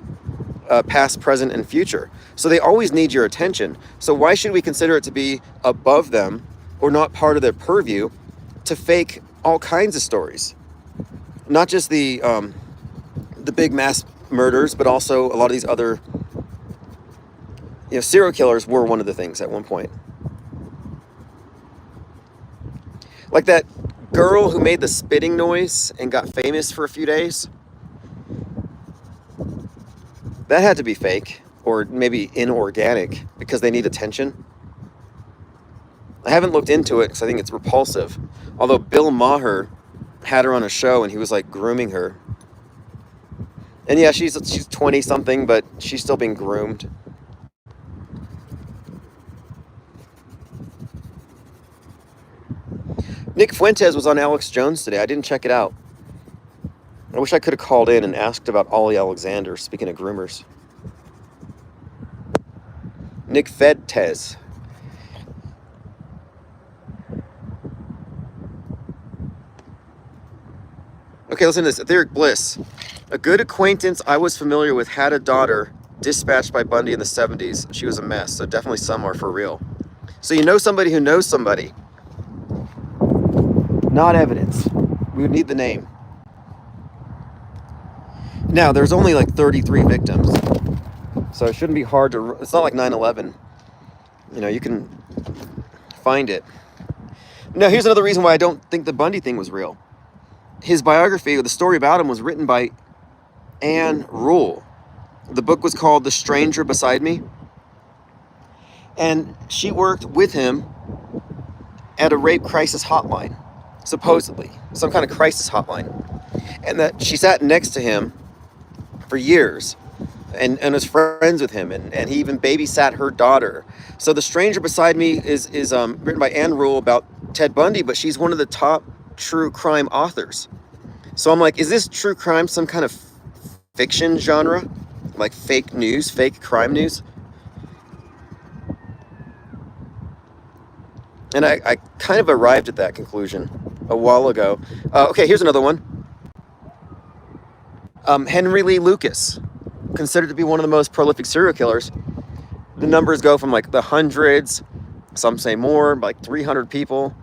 past, present, and future. So they always need your attention. So why should we consider it to be above them or not part of their purview to fake all kinds of stories? Not just the big mass murders, but also a lot of these other, serial killers were one of the things at one point. Like that girl who made the spitting noise and got famous for a few days. That had to be fake, or maybe inorganic, because they need attention. I haven't looked into it because I think it's repulsive. Although Bill Maher had her on a show and he was like grooming her. And yeah, she's 20 something, but she's still being groomed. Nick Fuentes was on Alex Jones today. I didn't check it out. I wish I could have called in and asked about Ollie Alexander, speaking of groomers. Nick Fuentes. Okay, listen to this. Etheric Bliss. A good acquaintance I was familiar with had a daughter dispatched by Bundy in the 70s. She was a mess, so definitely some are for real. So you know somebody who knows somebody. Not evidence. We would need the name. Now, there's only like 33 victims. So it shouldn't be hard to... It's not like 9/11. You can find it. Now, here's another reason why I don't think the Bundy thing was real. His biography, or the story about him, was written by Anne Rule. The book was called The Stranger Beside Me. And she worked with him at a rape crisis hotline, supposedly. Some kind of crisis hotline. And that she sat next to him for years and was friends with him. And he even babysat her daughter. So The Stranger Beside Me is written by Anne Rule about Ted Bundy, but she's one of the top true crime authors. So I'm like, is this true crime some kind of fiction genre? Like fake news, fake crime news? And I kind of arrived at that conclusion a while ago. Okay, here's another one. Henry Lee Lucas, considered to be one of the most prolific serial killers. The numbers go from like the hundreds, some say more, like 300 people.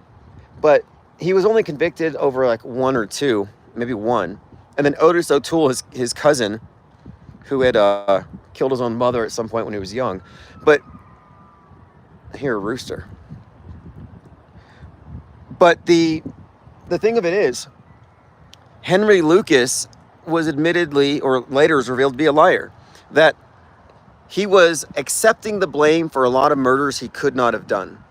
But he was only convicted over like one or two, maybe one. And then Otis O'Toole, his cousin, who had killed his own mother at some point when he was young. But here, rooster. But the thing of it is, Henry Lucas was admittedly, or later was revealed to be a liar, that he was accepting the blame for a lot of murders he could not have done.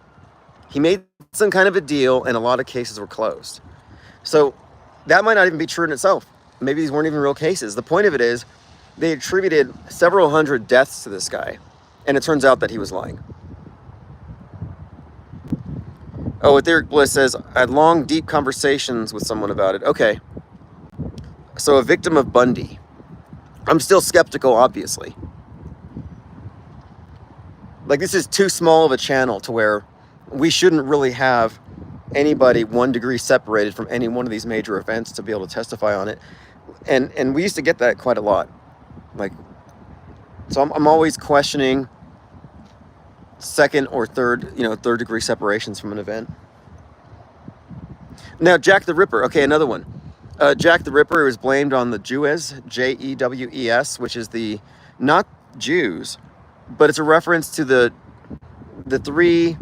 He made some kind of a deal, and a lot of cases were closed. So that might not even be true in itself. Maybe these weren't even real cases. The point of it is, they attributed several hundred deaths to this guy, and it turns out that he was lying. Oh, Etheric Bliss says, I had long, deep conversations with someone about it. Okay. So a victim of Bundy. I'm still skeptical, obviously. Like, this is too small of a channel to where we shouldn't really have anybody 1 degree separated from any one of these major events to be able to testify on it. And we used to get that quite a lot. Like, so I'm always questioning second or third degree separations from an event. Now, Jack the Ripper. Okay, another one. Jack the Ripper was blamed on the Jewess, Jewes, which is the, not Jews, but it's a reference to the three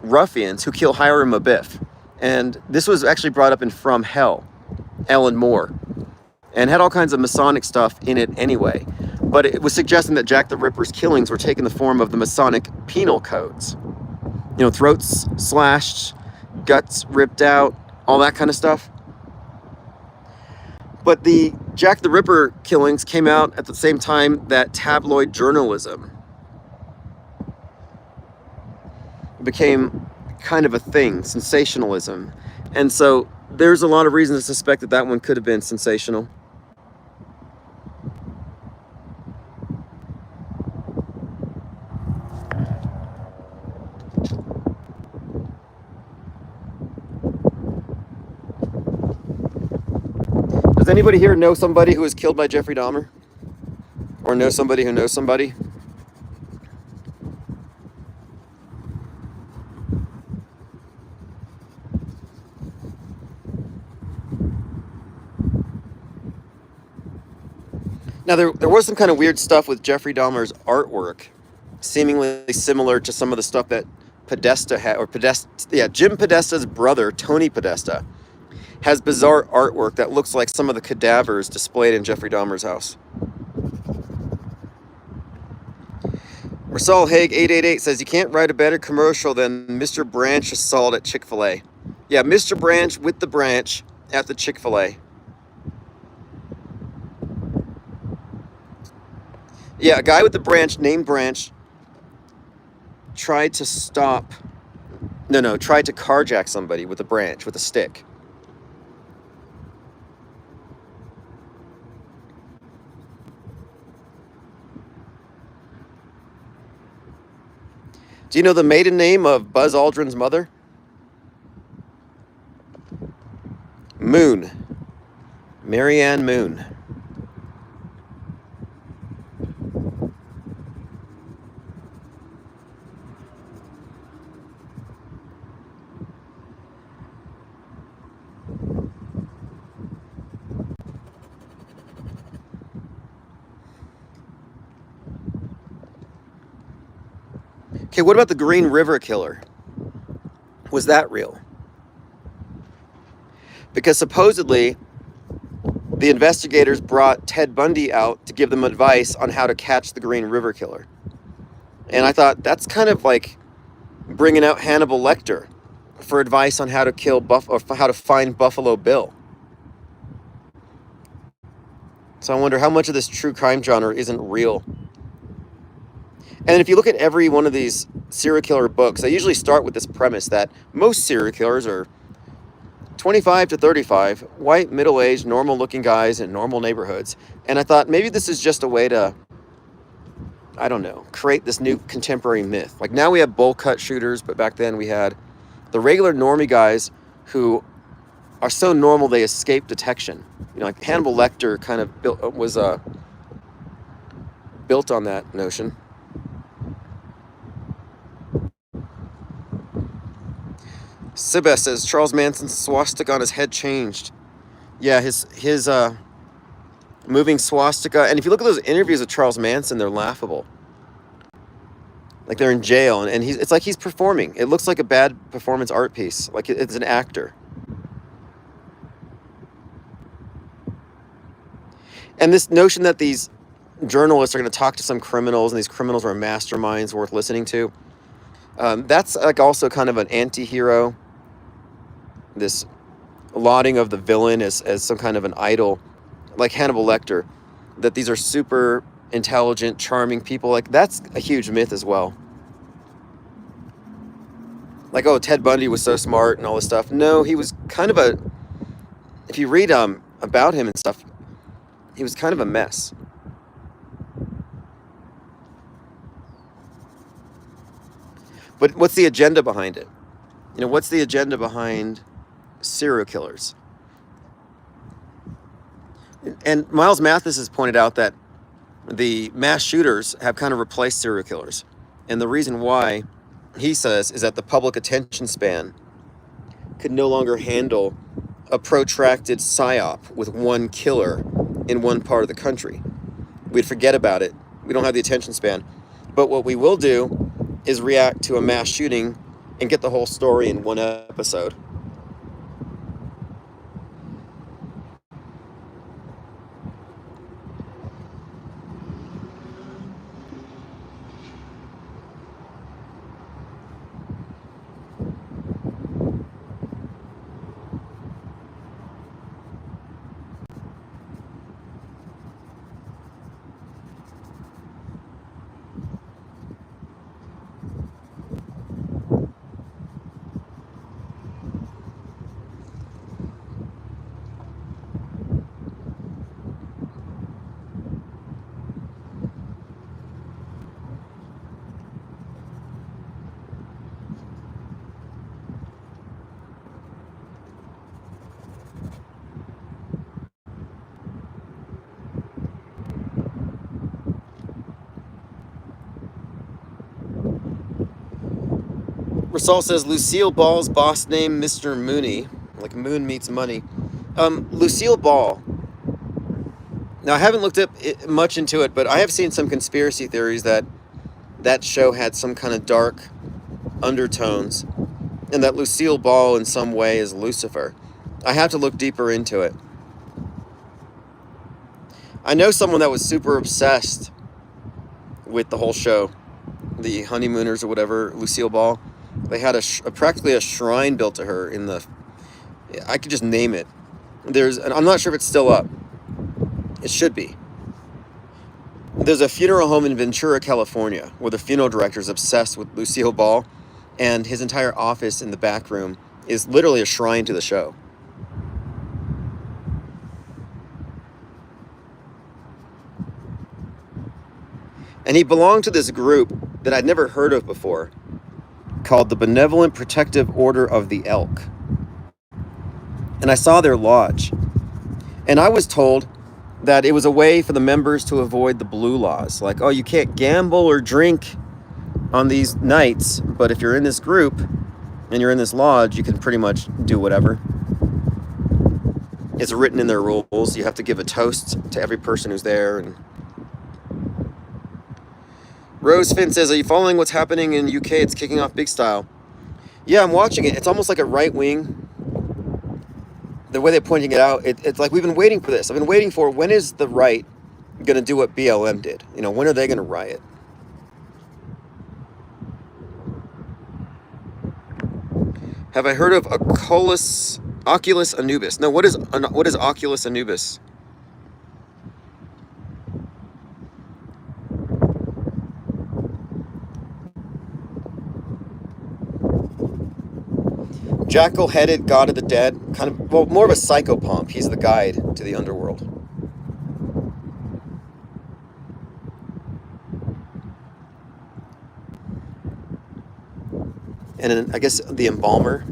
ruffians who kill Hiram Abiff. And this was actually brought up in From Hell, Alan Moore, and had all kinds of Masonic stuff in it anyway. but it was suggesting that Jack the Ripper's killings were taking the form of the Masonic penal codes. You know, throats slashed, guts ripped out, all that kind of stuff. But the Jack the Ripper killings came out at the same time that tabloid journalism became kind of a thing, sensationalism. And so there's a lot of reason to suspect that that one could have been sensational. Does anybody here know somebody who was killed by Jeffrey Dahmer? Or know somebody who knows somebody? Now, there was some kind of weird stuff with Jeffrey Dahmer's artwork, seemingly similar to some of the stuff that Podesta had, or Jim Podesta's brother, Tony Podesta, has bizarre artwork that looks like some of the cadavers displayed in Jeffrey Dahmer's house. Rasal Haig 888 says, you can't write a better commercial than Mr. Branch assault at Chick-fil-A. Yeah, Mr. Branch with the branch at the Chick-fil-A. Yeah, a guy with the branch, named Branch, tried to carjack somebody with a branch, with a stick. Do you know the maiden name of Buzz Aldrin's mother? Moon. Marianne Moon. Okay, what about the Green River Killer? Was that real? Because supposedly the investigators brought Ted Bundy out to give them advice on how to catch the Green River Killer. And I thought that's kind of like bringing out Hannibal Lecter for advice on how to kill or how to find Buffalo Bill. So I wonder how much of this true crime genre isn't real. And if you look at every one of these serial killer books, they usually start with this premise that most serial killers are 25 to 35, white, middle-aged, normal-looking guys in normal neighborhoods. And I thought maybe this is just a way to, I don't know, create this new contemporary myth. Like now we have bowl cut shooters, but back then we had the regular normie guys who are so normal they escape detection. You know, like Hannibal Lecter kind of was built on that notion. Sibes says Charles Manson's swastika on his head changed. Yeah, his moving swastika. And if you look at those interviews with Charles Manson, they're laughable. Like they're in jail, and it's like he's performing. It looks like a bad performance art piece. Like it's an actor. And this notion that these journalists are going to talk to some criminals, and these criminals are masterminds worth listening to. That's like also kind of an anti-hero. This lauding of the villain as some kind of an idol, like Hannibal Lecter, that these are super intelligent, charming people. Like that's a huge myth as well. Like, oh, Ted Bundy was so smart and all this stuff. No, he was kind of if you read about him and stuff, he was kind of a mess. But what's the agenda behind it? You know, what's the agenda behind serial killers? And Miles Mathis has pointed out that the mass shooters have kind of replaced serial killers. And the reason why, he says, is that the public attention span could no longer handle a protracted psyop with one killer in one part of the country. We'd forget about it. We don't have the attention span. But what we will do is react to a mass shooting and get the whole story in one episode. Rasal says Lucille Ball's boss name Mr. Mooney, like Moon meets money. Lucille Ball. Now I haven't looked up much into it, but I have seen some conspiracy theories that that show had some kind of dark undertones, and that Lucille Ball in some way is Lucifer. I have to look deeper into it. I know someone that was super obsessed with the whole show, the Honeymooners or whatever, Lucille Ball. They had practically a shrine built to her in the, I could just name it. I'm not sure if it's still up. It should be. There's a funeral home in Ventura, California, where the funeral director is obsessed with Lucille Ball, and his entire office in the back room is literally a shrine to the show. And he belonged to this group that I'd never heard of before, called the Benevolent Protective Order of the Elk. And I saw their lodge. And I was told that it was a way for the members to avoid the blue laws. Like, oh, you can't gamble or drink on these nights, but if you're in this group and you're in this lodge, you can pretty much do whatever. It's written in their rules. You have to give a toast to every person who's there. And Rose Finn says, are you following what's happening in UK? It's kicking off big style. Yeah, I'm watching it. It's almost like a right wing. The way they're pointing it out, it's like we've been waiting for this. I've been waiting for, when is the right going to do what BLM did? You know, when are they going to riot? Have I heard of Oculus Anubis? No, what is Oculus Anubis? Jackal-headed god of the dead, kind of, well, more of a psychopomp. He's the guide to the underworld. And then, I guess, the embalmer.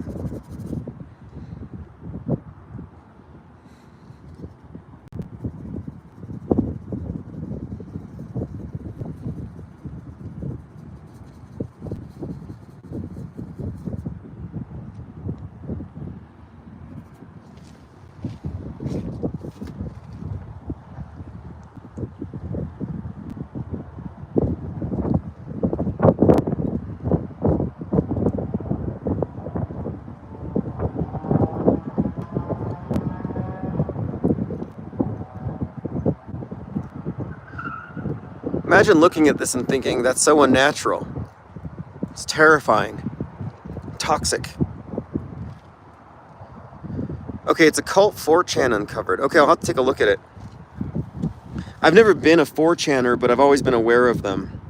Imagine looking at this and thinking, that's so unnatural. It's terrifying. Toxic. Okay, it's a cult 4chan uncovered. Okay, I'll have to take a look at it. I've never been a 4chaner, but I've always been aware of them.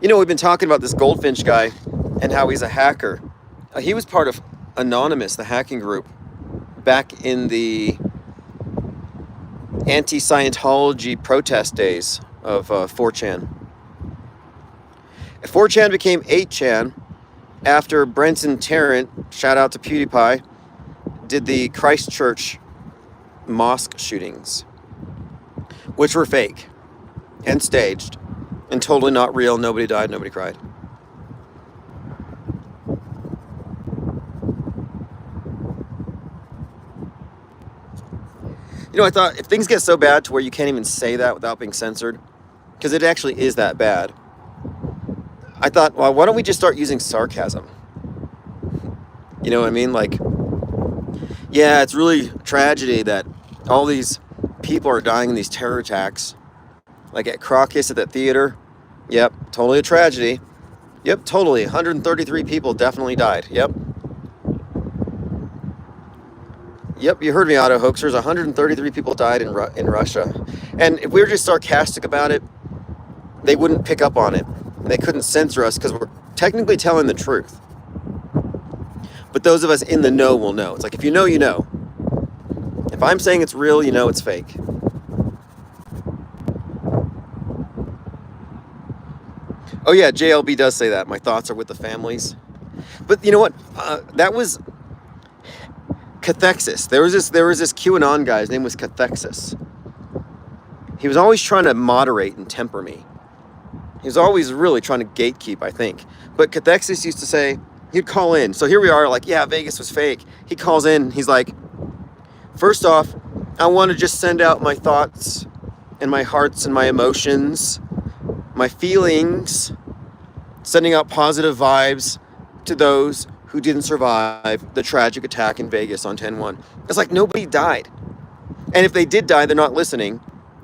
You know, we've been talking about this Goldfinch guy and how he's a hacker. He was part of Anonymous, the hacking group, back in the anti-Scientology protest days of 4chan. 4chan became 8chan after Brenton Tarrant, shout out to PewDiePie, did the Christchurch mosque shootings, which were fake and staged and totally not real. Nobody died, nobody cried. You know, I thought if things get so bad to where you can't even say that without being censored, because it actually is that bad, I thought, well, why don't we just start using sarcasm? You know what I mean? Like, yeah, it's really a tragedy that all these people are dying in these terror attacks. Like at Crocus at that theater. Yep, totally a tragedy. Yep, totally. 133 people definitely died. Yep. Yep, you heard me, auto hoaxers. 133 people died in Russia. And if we were just sarcastic about it, they wouldn't pick up on it. They couldn't censor us because we're technically telling the truth. But those of us in the know will know. It's like, if you know, you know. If I'm saying it's real, you know it's fake. Oh yeah, JLB does say that. My thoughts are with the families. But you know what? That was Cathexis. There was this QAnon guy. His name was Cathexis. He was always trying to moderate and temper me. He was always really trying to gatekeep, I think. But Cathexis used to say, he'd call in. So here we are, like, yeah, Vegas was fake. He calls in, he's like, first off, I want to just send out my thoughts and my hearts and my emotions, my feelings, sending out positive vibes to those who didn't survive the tragic attack in Vegas on 10/1. It's like nobody died. And if they did die, they're not listening,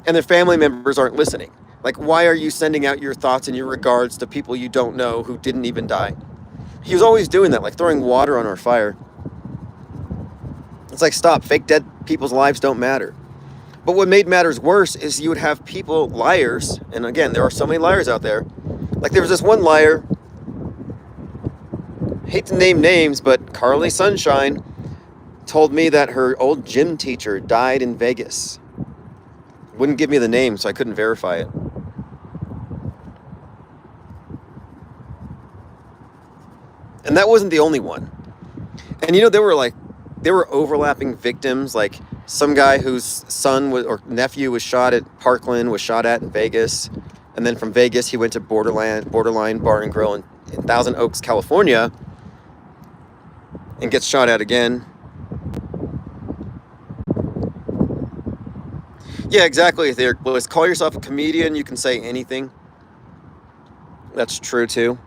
and their family members aren't listening. Like, why are you sending out your thoughts and your regards to people you don't know who didn't even die? He was always doing that, like throwing water on our fire. It's like, stop, fake dead people's lives don't matter. But what made matters worse is you would have people, liars, and again, there are so many liars out there. Like, there was this one liar, hate to name names, but Carly Sunshine told me that her old gym teacher died in Vegas. Wouldn't give me the name, so I couldn't verify it. And that wasn't the only one. And there were overlapping victims, like some guy whose son or nephew was shot at Parkland, was shot at in Vegas. And then from Vegas, he went to Borderline Bar and Grill in Thousand Oaks, California, and gets shot at again. Yeah, exactly. If they call yourself a comedian, you can say anything. That's true too.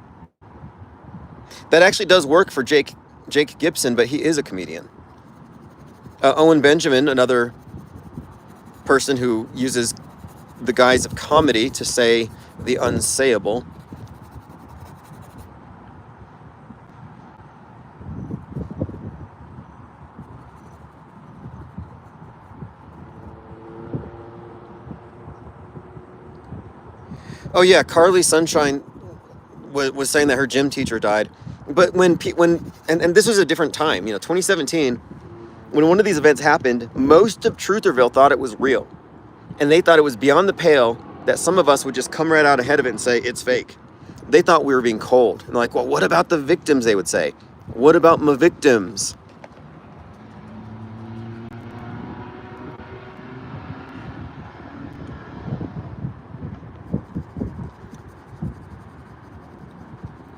That actually does work for Jake Gibson, but he is a comedian. Owen Benjamin, another person who uses the guise of comedy to say the unsayable. Oh yeah, Carly Sunshine was saying that her gym teacher died. But when this was a different time, 2017, when one of these events happened, most of Trutherville thought it was real. And they thought it was beyond the pale that some of us would just come right out ahead of it and say, it's fake. They thought we were being cold. And like, well, what about the victims, they would say. What about my victims?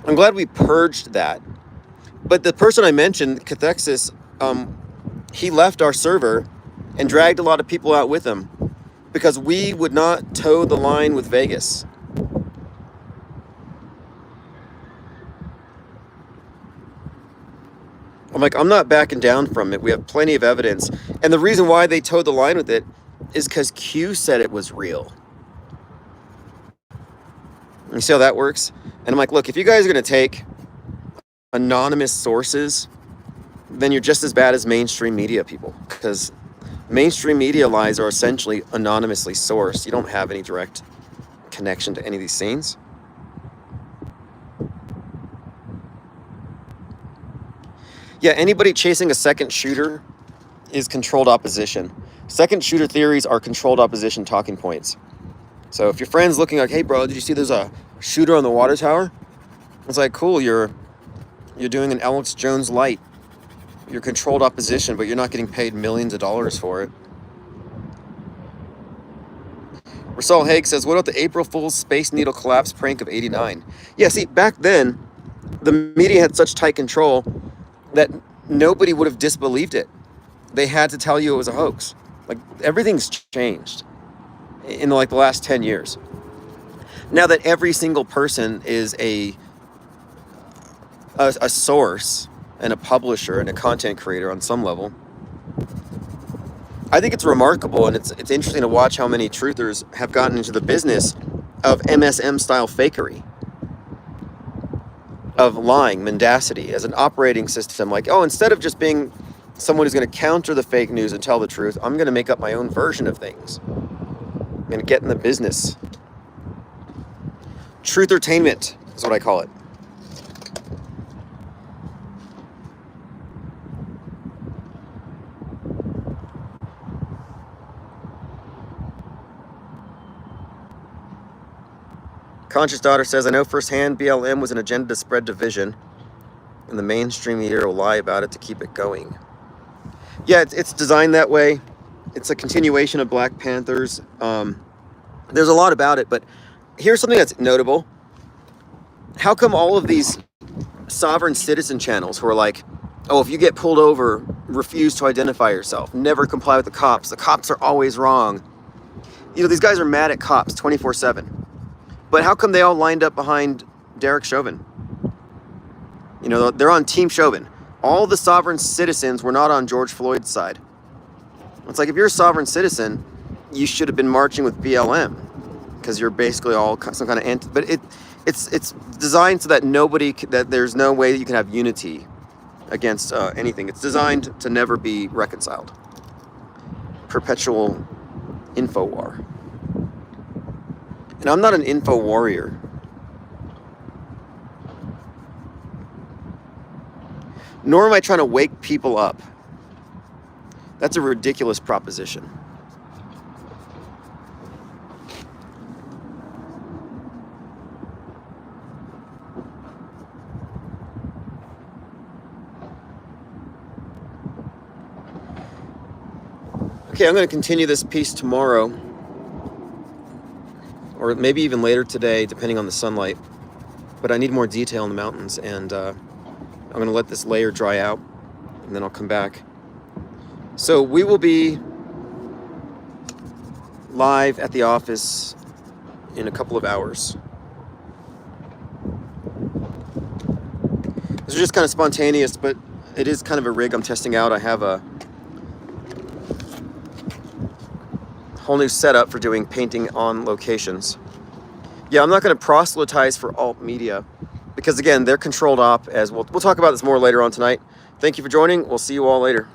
I'm glad we purged that. But the person I mentioned, Cathexis, he left our server and dragged a lot of people out with him because we would not toe the line with Vegas. I'm like, I'm not backing down from it. We have plenty of evidence. And the reason why they towed the line with it is because Q said it was real. You see how that works? And I'm like, look, if you guys are going to take anonymous sources, then you're just as bad as mainstream media people, because mainstream media lies are essentially anonymously sourced. You don't have any direct connection to any of these scenes. Yeah, anybody chasing a second shooter is controlled opposition. Second shooter theories are controlled opposition talking points. So if your friend's looking like, hey bro, did you see there's a shooter on the water tower? It's like, cool, you're doing an Alex Jones light. You're controlled opposition, but you're not getting paid millions of dollars for it. Rasal Haig says, what about the April Fool's Space Needle collapse prank of 89? Yeah, see, back then, the media had such tight control that nobody would have disbelieved it. They had to tell you it was a hoax. Like, everything's changed in the last 10 years. Now that every single person is a source and a publisher and a content creator on some level, I think it's remarkable, and it's interesting to watch how many truthers have gotten into the business of MSM style fakery, of lying, mendacity as an operating system. Like, oh, instead of just being someone who's going to counter the fake news and tell the truth, I'm going to make up my own version of things and get in the business. Truth-ertainment is what I call it. Conscious Daughter says, I know firsthand BLM was an agenda to spread division, and the mainstream media will lie about it to keep it going. Yeah, it's designed that way. It's a continuation of Black Panthers. There's a lot about it, but here's something that's notable. How come all of these sovereign citizen channels who are like, oh, if you get pulled over, refuse to identify yourself, never comply with the cops are always wrong. You know, these guys are mad at cops 24/7. But how come they all lined up behind Derek Chauvin? You know, they're on Team Chauvin. All the sovereign citizens were not on George Floyd's side. It's like, if you're a sovereign citizen, you should have been marching with BLM, because you're basically all some kind of anti. But it's designed so that that there's no way that you can have unity against anything. It's designed to never be reconciled. Perpetual info war. And I'm not an info warrior. Nor am I trying to wake people up. That's a ridiculous proposition. Okay, I'm going to continue this piece tomorrow, or maybe even later today, depending on the sunlight. But I need more detail in the mountains, and I'm going to let this layer dry out, and then I'll come back. So we will be live at the office in a couple of hours. This is just kind of spontaneous, but it is kind of a rig I'm testing out. I have a whole new setup for doing painting on locations. Yeah, I'm not going to proselytize for alt media, because again, they're controlled op as well. We'll talk about this more later on tonight. Thank you for joining. We'll see you all later.